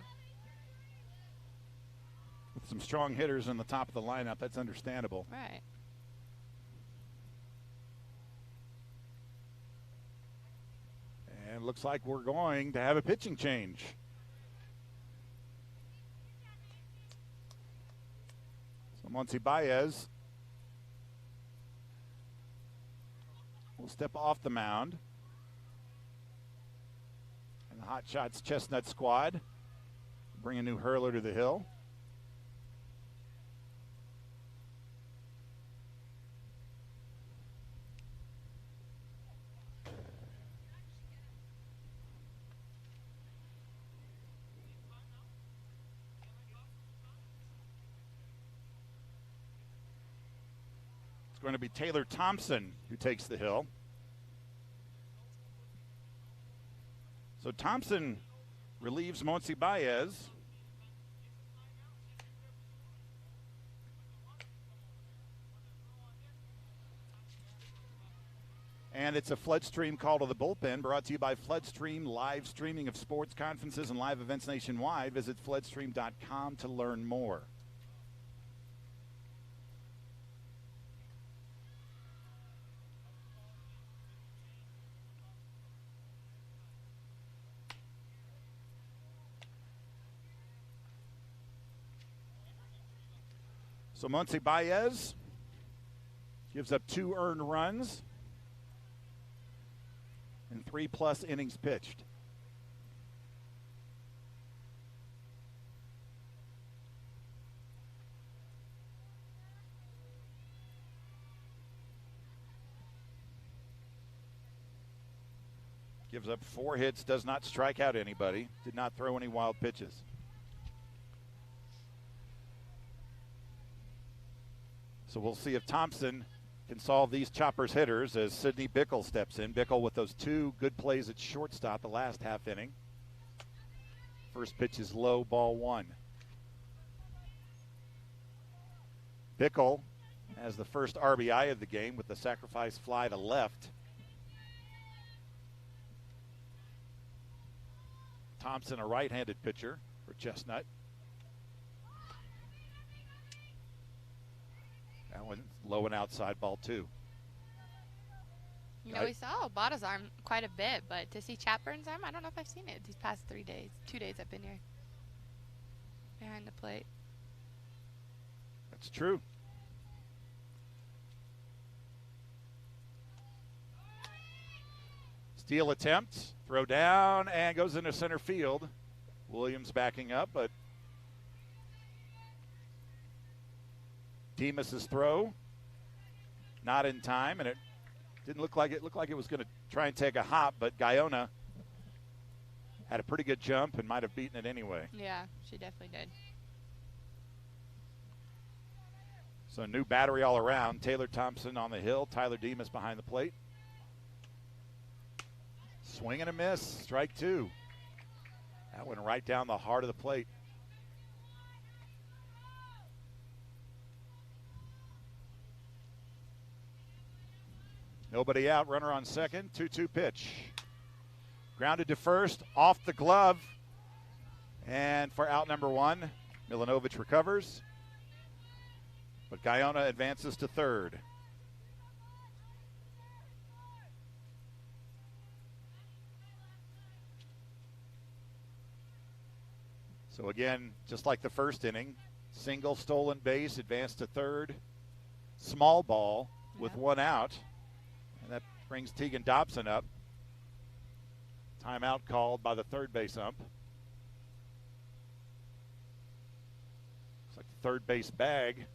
Speaker 1: With some strong hitters in the top of the lineup, that's understandable.
Speaker 2: Right.
Speaker 1: And looks like we're going to have a pitching change. So Monse Baez will step off the mound. And the Hotshots Chestnut squad bring a new hurler to the hill. It's going to be Taylor Thompson who takes the hill. So Thompson relieves Monse Baez. And it's a Floodstream call to the bullpen, brought to you by Floodstream, live streaming of sports conferences and live events nationwide. Visit floodstream.com to learn more. So Monse Baez gives up 2 earned runs and 3+ innings pitched. Gives up 4 hits, does not strike out anybody, did not throw any wild pitches. So we'll see if Thompson can solve these Choppers hitters as Sydney Bickle steps in. Bickle with those 2 good plays at shortstop the last half inning. First pitch is low, ball 1. Bickle has the first RBI of the game with the sacrifice fly to left. Thompson, a right-handed pitcher for Chestnut. That one low and outside, ball 2.
Speaker 2: You know, we saw Obata's arm quite a bit, but to see Chapman's arm, I don't know if I've seen it these past 3 days. 2 days I've been here. Behind the plate.
Speaker 1: That's true. Steal attempt, throw down, and goes into center field. Williams backing up, but Demas's throw, not in time, and it didn't look like it. Looked like it was going to try and take a hop, but Guyona had a pretty good jump and might have beaten it anyway.
Speaker 2: Yeah, she definitely did.
Speaker 1: So new battery all around. Taylor Thompson on the hill. Tyler Demas behind the plate. Swing and a miss. Strike two. That went right down the heart of the plate. Nobody out. Runner on second. 2-2 pitch. Grounded to first. Off the glove. And for out number one, Milanovic recovers. But Guyona advances to third. So again, just like the first inning, single, stolen base, advance to third. Small ball with one out. And that brings Tegan Dobson up. Timeout called by the third base ump. Looks like the third base bag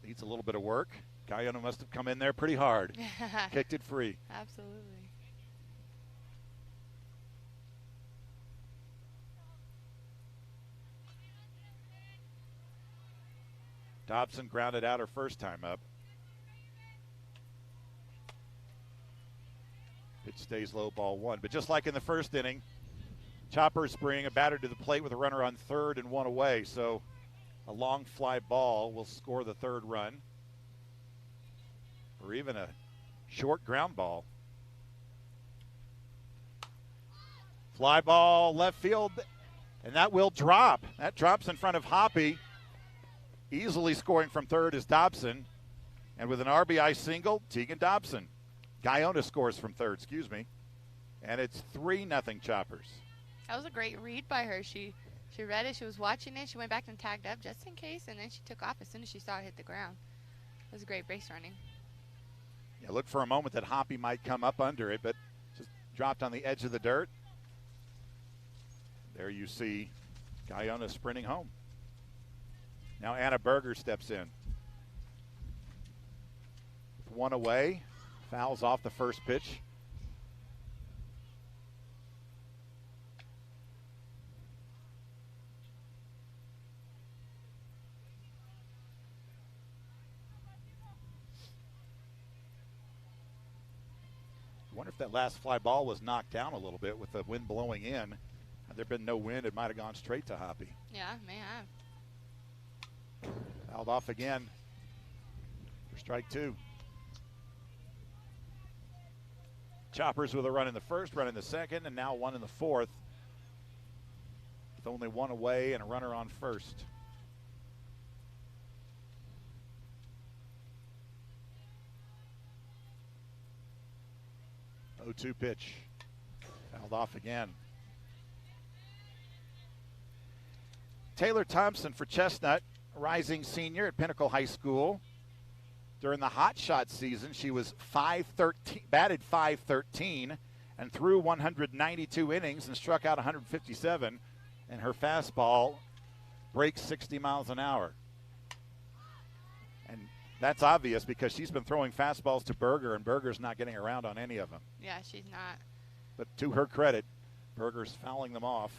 Speaker 1: needs a little bit of work. Guyona must have come in there pretty hard. Kicked it free.
Speaker 2: Absolutely.
Speaker 1: Dobson grounded out her first time up. Pitch stays low, ball one. But just like in the first inning, Choppers bring a batter to the plate with a runner on third and one away. So a long fly ball will score the third run, or even a short ground ball. Fly ball left field, and that will drop. That drops in front of Hoppy. Easily scoring from third is Dobson. And with an RBI single, Tegan Dobson. Guyona scores from third, and it's 3-0 Choppers.
Speaker 2: That was a great read by her. She read it, she was watching it, she went back and tagged up just in case, and then she took off as soon as she saw it hit the ground. It was a great base running.
Speaker 1: Yeah, looked for a moment that Hoppy might come up under it, but just dropped on the edge of the dirt. There you see Guyona sprinting home. Now Anna Berger steps in. With one away, fouls off the first pitch. I wonder if that last fly ball was knocked down a little bit with the wind blowing in. Had there been no wind, it might have gone straight to Hoppy.
Speaker 2: Yeah, may have.
Speaker 1: Fouled off again for strike two. Choppers with a run in the first, run in the second, and now one in the fourth, with only one away and a runner on first. Oh, 2 pitch. Fouled off again. Taylor Thompson for Chestnut, rising senior at Pinnacle High School. During the Hotshots season, she was batted .513 and threw 192 innings and struck out 157, and her fastball breaks 60 miles an hour. And that's obvious because she's been throwing fastballs to Berger, and Berger's not getting around on any of them.
Speaker 2: Yeah, she's not.
Speaker 1: But to her credit, Berger's fouling them off.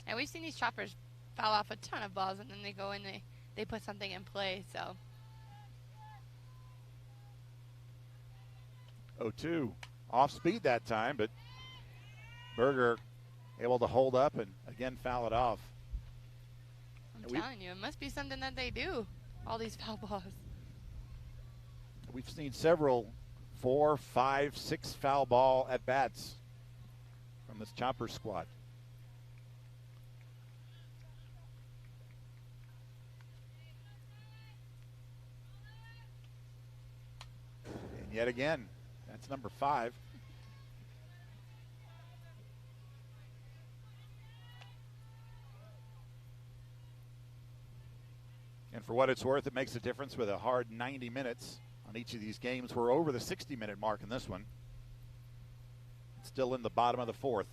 Speaker 2: And we've seen these Choppers foul off a ton of balls, and then they go in, they put something in play, so.
Speaker 1: 0-2. Off speed that time, but Berger able to hold up and again foul it off.
Speaker 2: I'm telling you, it must be something that they do, all these foul balls.
Speaker 1: We've seen several 4, 5, 6 foul ball at bats from this Chopper squad. And yet again, that's number 5. And for what it's worth, it makes a difference with a hard 90 minutes on each of these games. We're over the 60-minute mark in this one. It's still in the bottom of the fourth.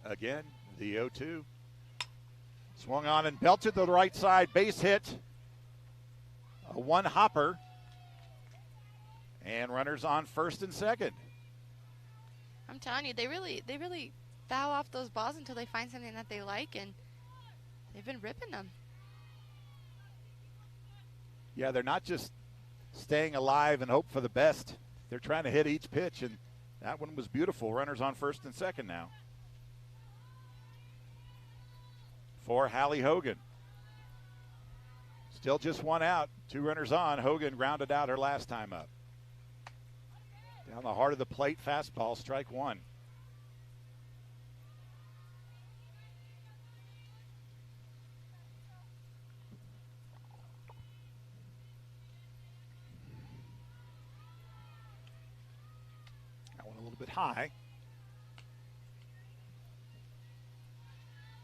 Speaker 1: again, the 0-2. Swung on and belted to the right side. Base hit. A one hopper. And runners on first and second.
Speaker 2: I'm telling you, they really foul off those balls until they find something that they like, and they've been ripping them.
Speaker 1: Yeah, they're not just staying alive and hope for the best. They're trying to hit each pitch, and that one was beautiful. Runners on first and second now. For Hallie Hogan. Still just one out. 2 runners on. Hogan grounded out her last time up. Down the heart of the plate, fastball, strike one. That one a little bit high.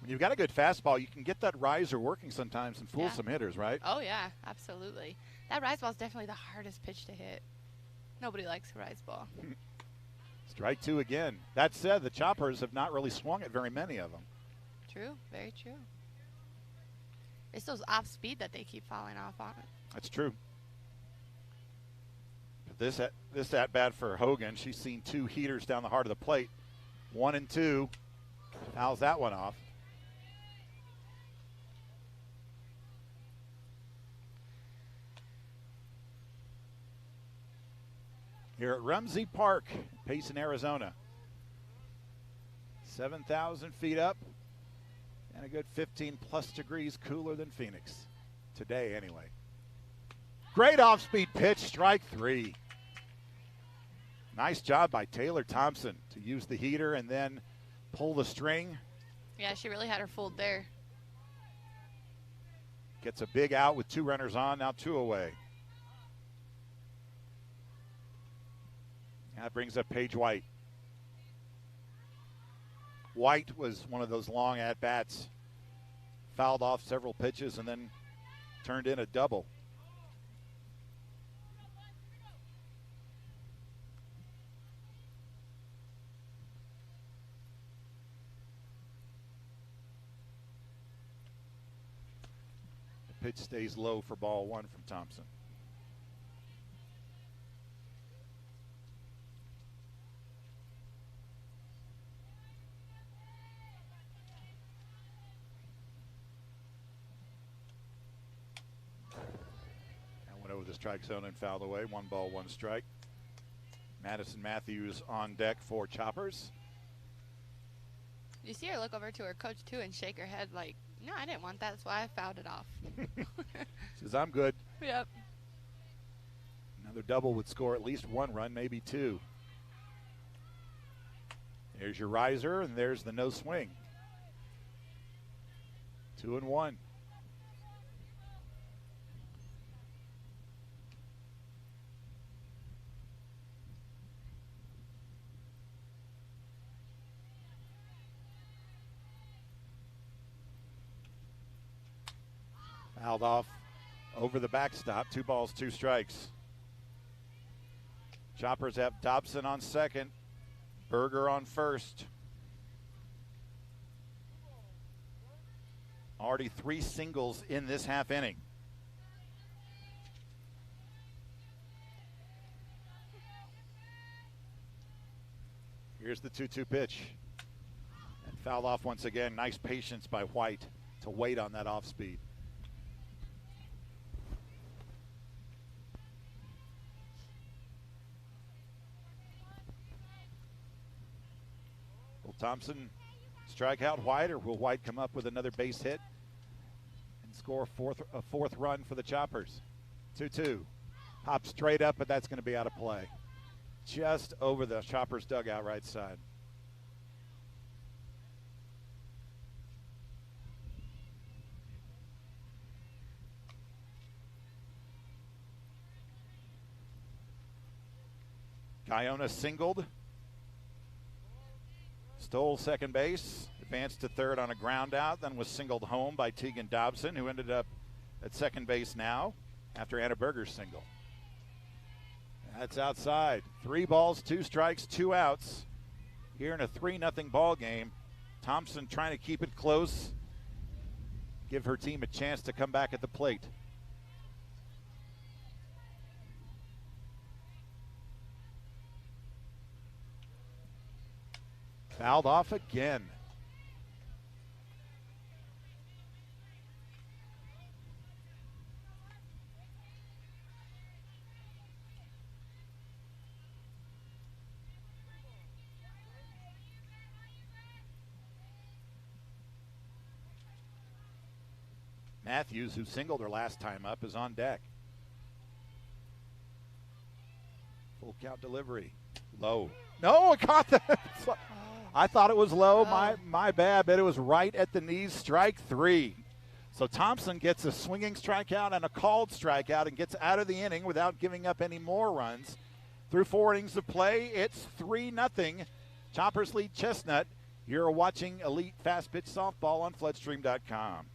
Speaker 1: When you've got a good fastball, you can get that riser working sometimes and fool some hitters, right?
Speaker 2: Oh, yeah, absolutely. That rise ball is definitely the hardest pitch to hit. Nobody likes a rise ball.
Speaker 1: Strike 2 again. That said, the Choppers have not really swung at very many of them.
Speaker 2: True, very true. It's those off speed that they keep falling off on it.
Speaker 1: That's true. But this at bat for Hogan, she's seen 2 heaters down the heart of the plate. 1 and 2. Fouls that one off. Here at Rumsey Park, Payson, Arizona. 7,000 feet up and a good 15 plus degrees cooler than Phoenix. Today, anyway. Great off-speed pitch, strike 3. Nice job by Taylor Thompson to use the heater and then pull the string.
Speaker 2: Yeah, she really had her fooled there.
Speaker 1: Gets a big out with 2 runners on, now 2 away. That brings up Paige White. White was one of those long at-bats. Fouled off several pitches and then turned in a double. The pitch stays low for ball 1 from Thompson. The strike zone and fouled away. 1 ball, 1 strike. Madison Matthews on deck for Choppers.
Speaker 2: You see her look over to her coach too and shake her head like, no, I didn't want that. That's why I fouled it off.
Speaker 1: Says, I'm good.
Speaker 2: Yep.
Speaker 1: Another double would score at least 1 run, maybe 2. There's your riser, and there's the no swing. 2 and 1. Fouled off over the backstop. 2 balls, 2 strikes. Choppers have Dobson on second. Berger on first. Already 3 singles in this half inning. Here's the 2-2 pitch. And fouled off once again. Nice patience by White to wait on that off speed. Thompson strike out White, or will White come up with another base hit and score a fourth run for the Choppers? 2-2. Hop straight up, but that's going to be out of play. Just over the Choppers dugout right side. Guyona singled. Stole second base, advanced to third on a ground out, then was singled home by Tegan Dobson, who ended up at second base now after Anna Berger's single. That's outside. 3 balls, 2 strikes, 2 outs here in a 3-0 ball game. Thompson trying to keep it close, give her team a chance to come back at the plate. Fouled off again. Matthews, who singled her last time up, is on deck. Full count delivery. Low. No, it caught the. I thought it was low. My bad, but it was right at the knees. Strike three. So Thompson gets a swinging strikeout and a called strikeout and gets out of the inning without giving up any more runs. Through 4 innings of play, it's 3-0. Choppers lead Chestnut. You're watching Elite Fast Pitch Softball on Floodstream.com.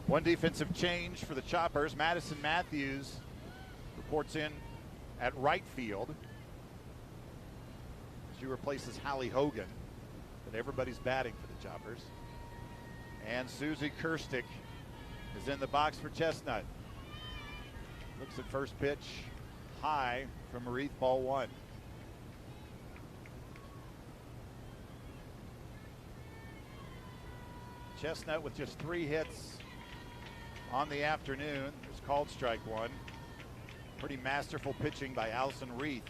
Speaker 1: One defensive change for the Choppers. Madison Matthews reports in at right field. She replaces Hallie Hogan, but everybody's batting for the Choppers. And Susie Kirstick is in the box for Chestnut. Looks at first pitch, high from Marith, ball one. Chestnut with just 3 hits on the afternoon. There's called strike one. Pretty masterful pitching by Allison Reith.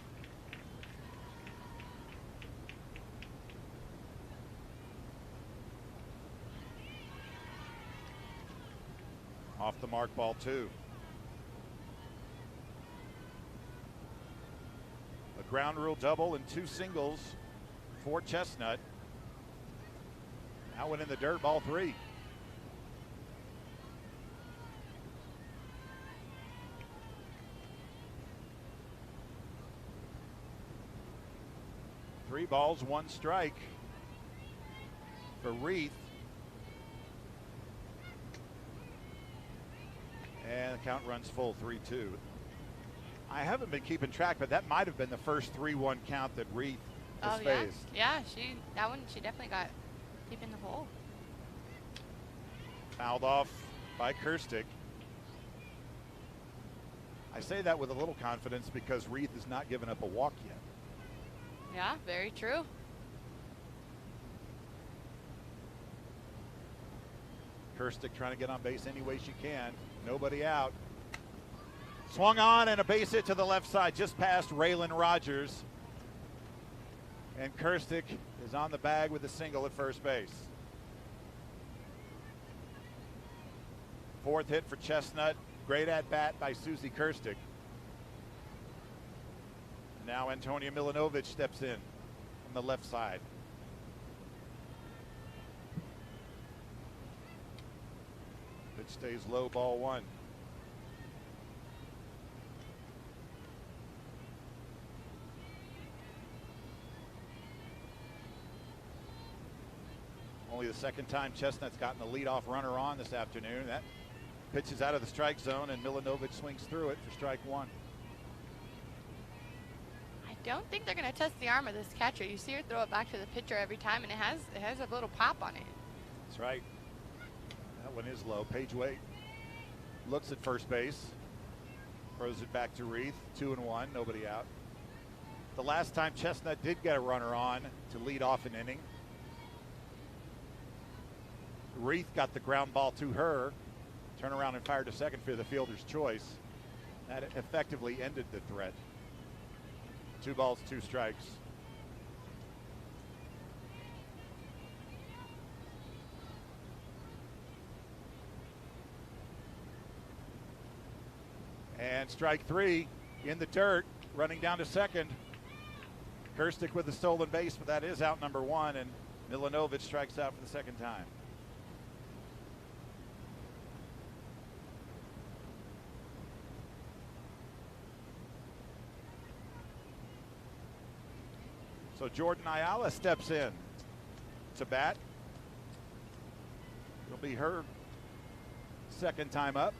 Speaker 1: Off the mark, ball 2. A ground rule double and 2 singles for Chestnut. Now went in the dirt, ball 3. Three balls, 1 strike for Reith. And the count runs full, 3-2. I haven't been keeping track, but that might have been the first 3-1 count that Reith has faced.
Speaker 2: Yeah, she definitely got deep in the hole.
Speaker 1: Fouled off by Kirstick. I say that with a little confidence because Reith has not given up a walk yet.
Speaker 2: Yeah, very true.
Speaker 1: Kirstick trying to get on base any way she can. Nobody out. Swung on and a base hit to the left side just past Raylan Rogers. And Kirstick is on the bag with a single at first base. 4th hit for Chestnut. Great at bat by Susie Kirstick. Now Antonia Milanovic steps in from the left side. Pitch stays low, ball 1. Only the second time Chestnut's gotten the leadoff runner on this afternoon. That Pitch is out of the strike zone, and Milanovic swings through it for strike one.
Speaker 2: I don't think they're going to test the arm of this catcher. You see her throw it back to the pitcher every time, and it has a little pop on it.
Speaker 1: That's right. That one is low. Paige Wade looks at first base, throws it back to Reith. 2-1, nobody out. The last time Chestnut did get a runner on to lead off an inning, Reith got the ground ball to her, turned around and fired to second for the fielder's choice. That effectively ended the threat. 2 balls, 2 strikes. And strike 3 in the dirt, running down to second. Kirstic with the stolen base, but that is out number 1, and Milanovic strikes out for the second time. So Jordan Ayala steps in to bat. It'll be her second time up.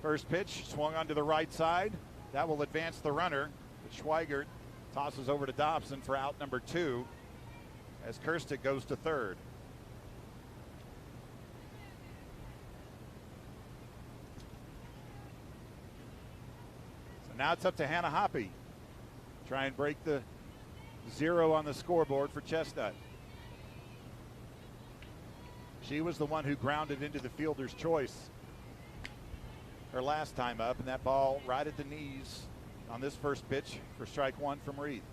Speaker 1: First pitch swung onto the right side. That will advance the runner. But Schweigert tosses over to Dobson for out number 2 as Kirstic goes to third. So now it's up to Hannah Hoppe. Try and break the 0 on the scoreboard for Chestnut. She was the one who grounded into the fielder's choice her last time up, and that ball right at the knees on this first pitch for strike 1 from Reith.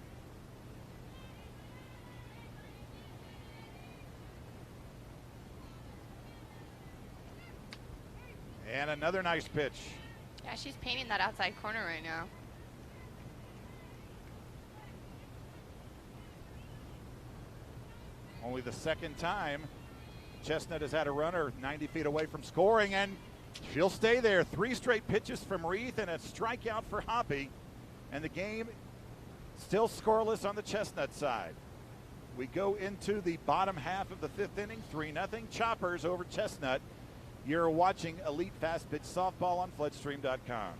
Speaker 1: And another nice pitch.
Speaker 2: Yeah, she's painting that outside corner right now.
Speaker 1: Only the second time Chestnut has had a runner 90 feet away from scoring, and she'll stay there. 3 straight pitches from Reith and a strikeout for Hoppe, and the game still scoreless on the Chestnut side. We go into the bottom half of the 5th inning, 3-0 Choppers over Chestnut. You're watching Elite Fast Pitch Softball on Floodstream.com.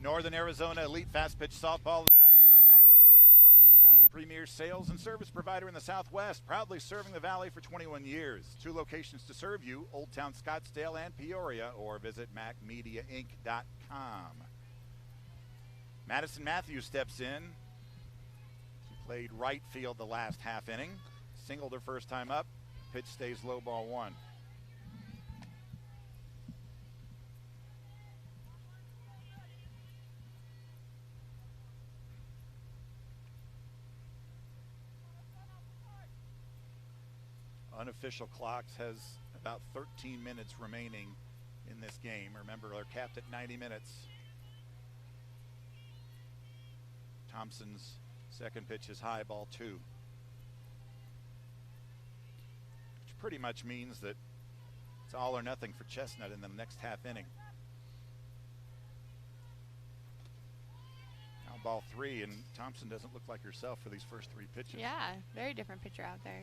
Speaker 1: Northern Arizona Elite Fast Pitch Softball is brought to you by Mac Media, the largest Apple Premier sales and service provider in the Southwest, proudly serving the Valley for 21 years. 2 locations to serve you, Old Town Scottsdale and Peoria, or visit macmediainc.com. Madison Matthews steps in. She played right field the last half inning. Singled her first time up. Pitch stays low, ball 1. Unofficial clocks has about 13 minutes remaining in this game. Remember, they're capped at 90 minutes. Thompson's second pitch is high, ball 2. Which pretty much means that it's all or nothing for Chestnut in the next half inning. Now ball 3, and Thompson doesn't look like herself for these first 3 pitches.
Speaker 2: Yeah, very different pitcher out there.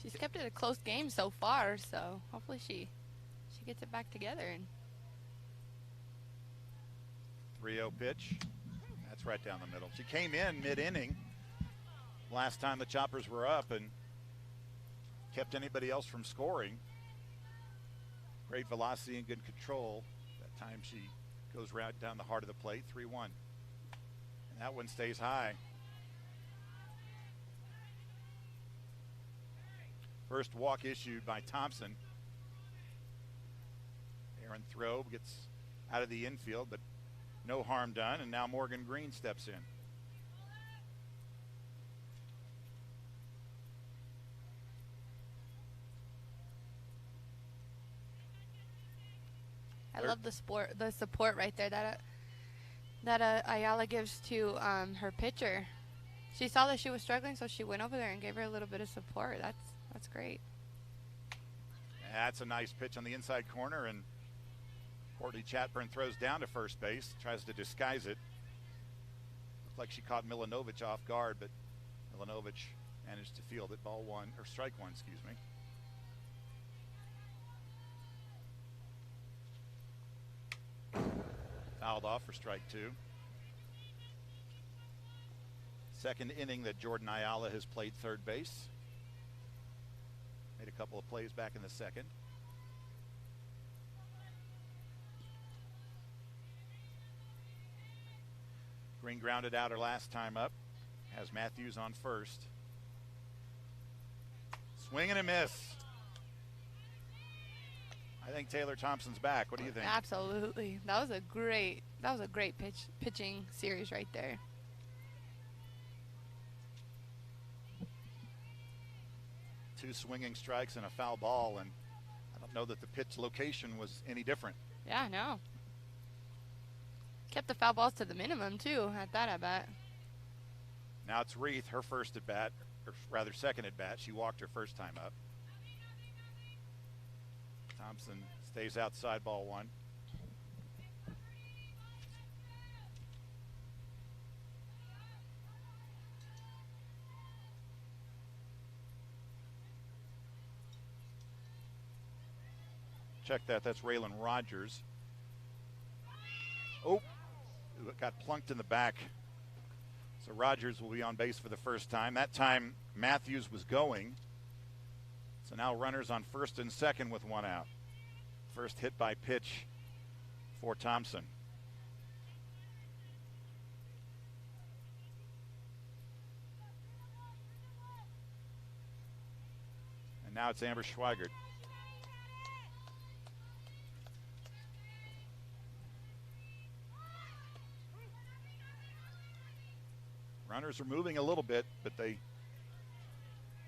Speaker 2: She's kept it a close game so far, so hopefully she gets it back together. And
Speaker 1: 3-0 pitch. That's right down the middle. She came in mid-inning last time the Choppers were up and kept anybody else from scoring. Great velocity and good control. That time she goes right down the heart of the plate, 3-1. And that one stays high. First walk issued by Thompson. Aaron throw gets out of the infield, but no harm done, and now Morgan Green steps in.
Speaker 2: I love the support right there that Ayala gives to her pitcher. She saw that she was struggling, so she went over there and gave her a little bit of support. That's great.
Speaker 1: That's a nice pitch on the inside corner, and Courtney Chatburn throws down to first base, tries to disguise it. Looked like she caught Milanovic off guard, but Milanovic managed to field it. Ball 1, or strike 1, excuse me. Fouled off for strike 2. Second inning that Jordan Ayala has played third base. Made a couple of plays back in the second. Green grounded out her last time up. Has Matthews on first. Swing and a miss. I think Taylor Thompson's back. What do you think?
Speaker 2: Absolutely. That was a great pitching series right there.
Speaker 1: Two swinging strikes and a foul ball, and I don't know that the pitch location was any different.
Speaker 2: Yeah, no. Kept the foul balls to the minimum, too, at that at-bat.
Speaker 1: Now it's Reith, her first at-bat, or rather second at-bat. She walked her first time up. Thompson stays outside, ball 1. Check that. That's Raylan Rogers. Oh, it got plunked in the back. So Rogers will be on base for the first time. That time Matthews was going. So now runners on first and second with 1 out. First hit by pitch for Thompson. And now it's Amber Schweigert. Runners are moving a little bit, but they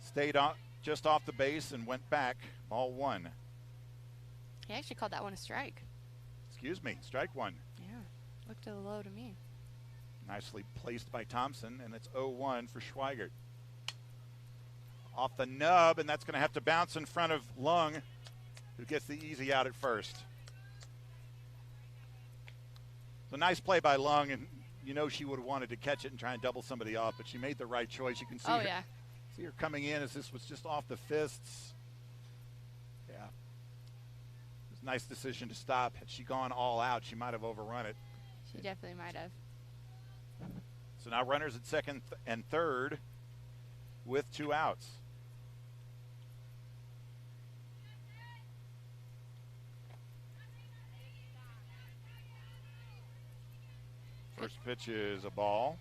Speaker 1: stayed just off the base and went back. Ball 1.
Speaker 2: He actually called that one a strike.
Speaker 1: Excuse me, strike 1.
Speaker 2: Yeah, looked a little low to me.
Speaker 1: Nicely placed by Thompson, and it's 0-1 for Schweigert. Off the nub, and that's going to have to bounce in front of Lung, who gets the easy out at first. So nice play by Lung, and you know she would have wanted to catch it and try and double somebody off, but she made the right choice. You can see see her coming in as this was just off the fists. Yeah. It was a nice decision to stop. Had she gone all out, she might have overrun it.
Speaker 2: She definitely might have.
Speaker 1: So now runners at second and third with 2 outs. First pitch is a ball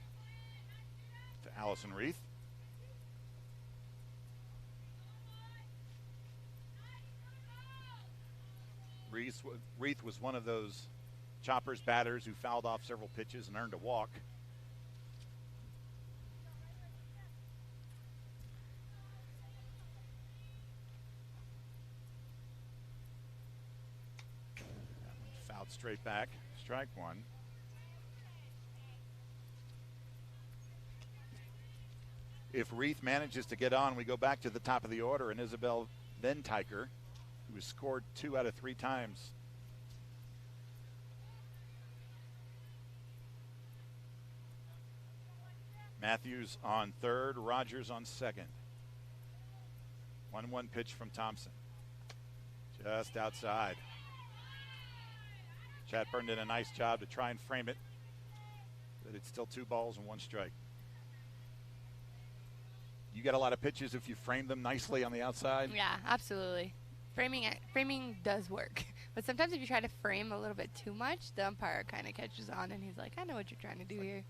Speaker 1: to Allison Reith. Reith was one of those Choppers batters who fouled off several pitches and earned a walk. straight back. Strike one. If Reith manages to get on, we go back to the top of the order, and Isabel Ventiker, who has scored 2 out of 3 times. Matthews on third, Rogers on second. 1-1 pitch from Thompson. Just outside. Chatburn did a nice job to try and frame it, but it's still 2 balls and 1 strike. You get a lot of pitches if you frame them nicely on the outside?
Speaker 2: Yeah, absolutely. Framing does work. But sometimes if you try to frame a little bit too much, the umpire kind of catches on and he's like, I know what you're trying to do here.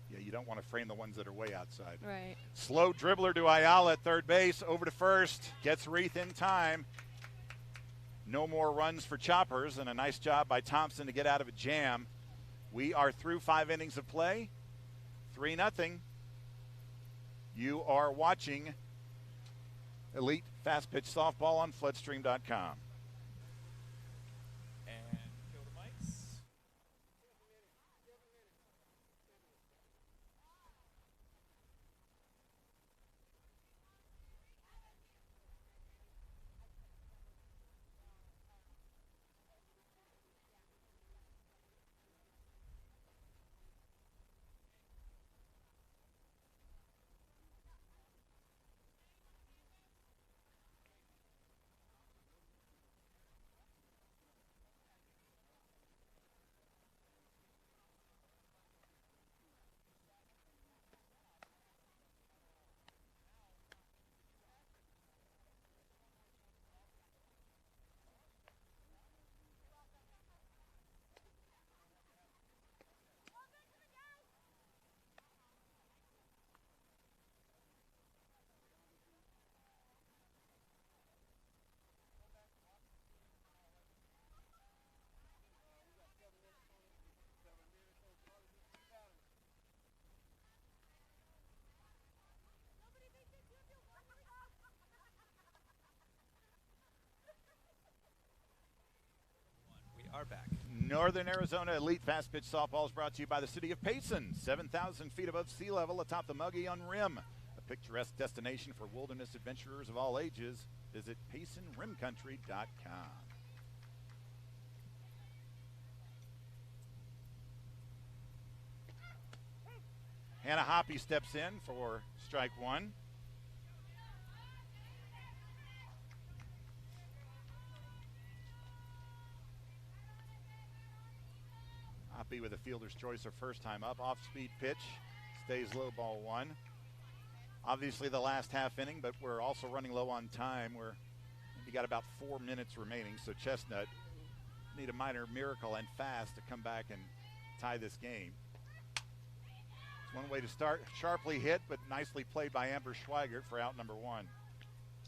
Speaker 1: Yeah, you don't want to frame the ones that are way outside.
Speaker 2: Right.
Speaker 1: Slow dribbler to Ayala at third base, over to first, gets Reith in time. No more runs for Choppers, and a nice job by Thompson to get out of a jam. We are through 5 innings of play, 3-0. You are watching Elite Fast Pitch Softball on Floodstream.com.
Speaker 3: And go to Mike's. Are back.
Speaker 1: Northern Arizona Elite Fast Pitch Softball is brought to you by the city of Payson, 7,000 feet above sea level atop the Mogollon Rim, a picturesque destination for wilderness adventurers of all ages. Visit PaysonRimCountry.com. Hannah Hoppy steps in for strike one. Hoppy with a fielder's choice her first time up. Off-speed pitch. Stays low, ball 1. Obviously the last half inning, but we're also running low on time. We got about 4 minutes remaining, so Chestnut need a minor miracle and fast to come back and tie this game. It's one way to start. Sharply hit, but nicely played by Amber Schweigert for out number 1.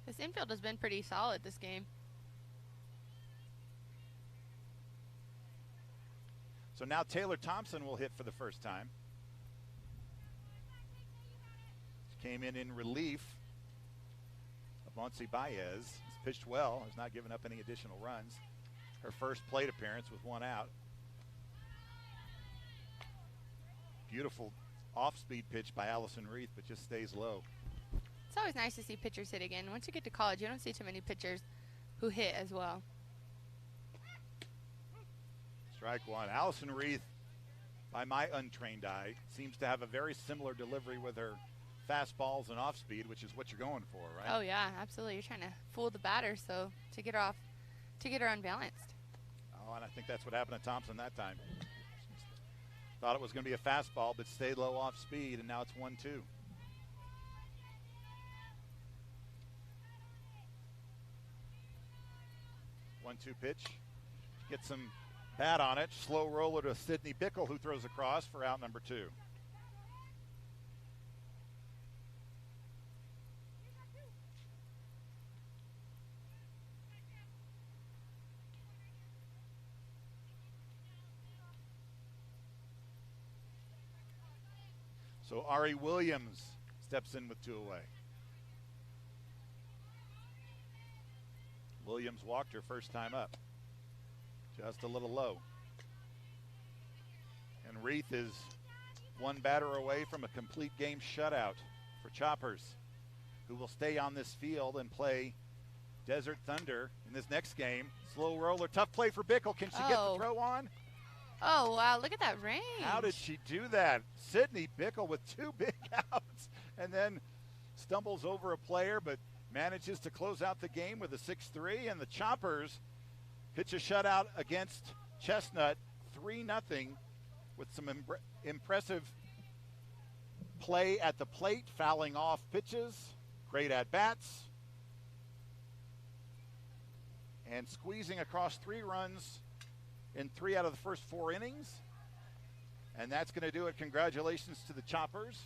Speaker 2: This infield has been pretty solid this game.
Speaker 1: So now Taylor Thompson will hit for the first time. She came in relief of Monse Baez. Has pitched well, has not given up any additional runs. Her first plate appearance with 1 out. Beautiful off-speed pitch by Allison Reith, but just stays low.
Speaker 2: It's always nice to see pitchers hit again. Once you get to college, you don't see too many pitchers who hit as well.
Speaker 1: Strike 1. Allison Reith, by my untrained eye, seems to have a very similar delivery with her fastballs and off speed, which is what you're going for, right?
Speaker 2: Oh yeah, absolutely. You're trying to fool the batter so to get her unbalanced.
Speaker 1: Oh, and I think that's what happened to Thompson that time. Thought it was going to be a fastball, but stayed low off speed, and now it's 1-2. One-two pitch. Get some bat on it. Slow roller to Sydney Bickle, who throws across for out number 2. So Ari Williams steps in with 2 away. Williams walked her first time up. Just a little low. Reith is one batter away from a complete game shutout for Choppers, who will stay on this field and play Desert Thunder in this next game. Slow roller, tough play for Bickle. Can she get the throw on?
Speaker 2: Oh, wow, look at that range.
Speaker 1: How did she do that? Sydney Bickle with 2 big outs and then stumbles over a player but manages to close out the game with a 6-3. And the Choppers pitch a shutout against Chestnut 3-0 with some impressive play at the plate, fouling off pitches, great at-bats, and squeezing across 3 runs in 3 out of the first 4 innings. And that's going to do it. Congratulations to the Choppers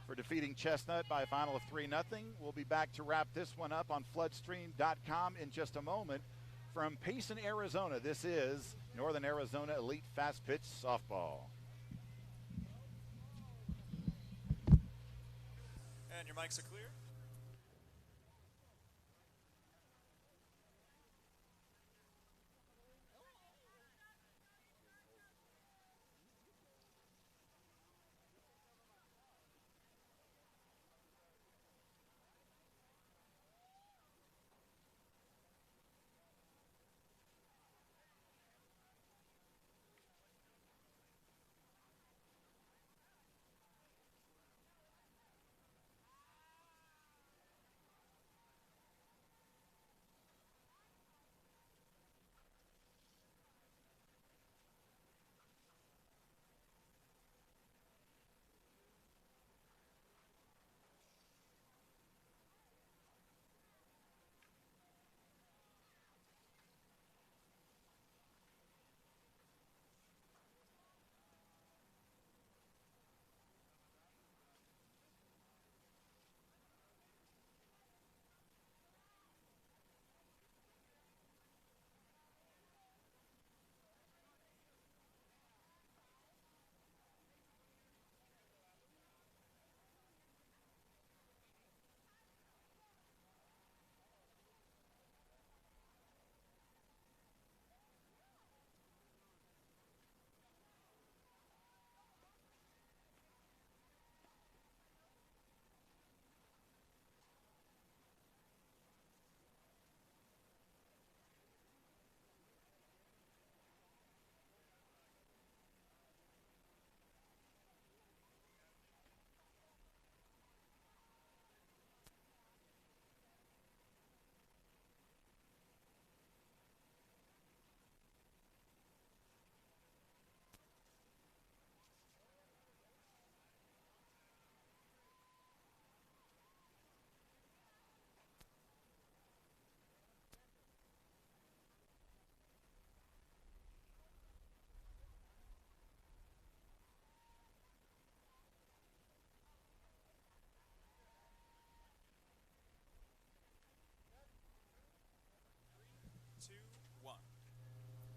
Speaker 1: for defeating Chestnut by a final of 3-0. We'll be back to wrap this one up on floodstream.com in just a moment. From Payson, Arizona, this is Northern Arizona Elite Fast Pitch Softball.
Speaker 3: And your mics are clear.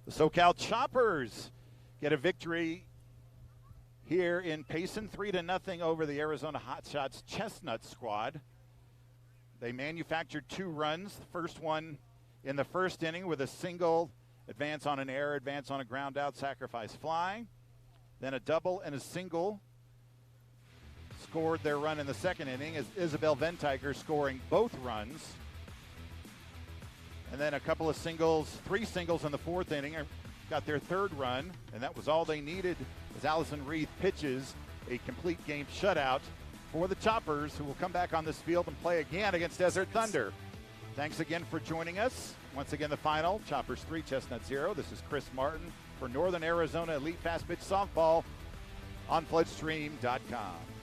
Speaker 1: The SoCal Choppers get a victory here in Payson, 3-0 over the Arizona Hotshots Chestnut squad. They manufactured 2 runs. The first one in the first inning with a single, advance on an error, advance on a ground out, sacrifice fly. Then a double and a single scored their run in the second inning as Isabel Ventiger scoring both runs. And then a couple of singles, 3 singles in the fourth inning, got their third run, and that was all they needed as Allison Reith pitches a complete game shutout for the Choppers, who will come back on this field and play again against Desert Thunder. Thanks again for joining us. Once again, the final, Choppers 3, Chestnut 0. This is Chris Martin for Northern Arizona Elite Fast Pitch Softball on floodstream.com.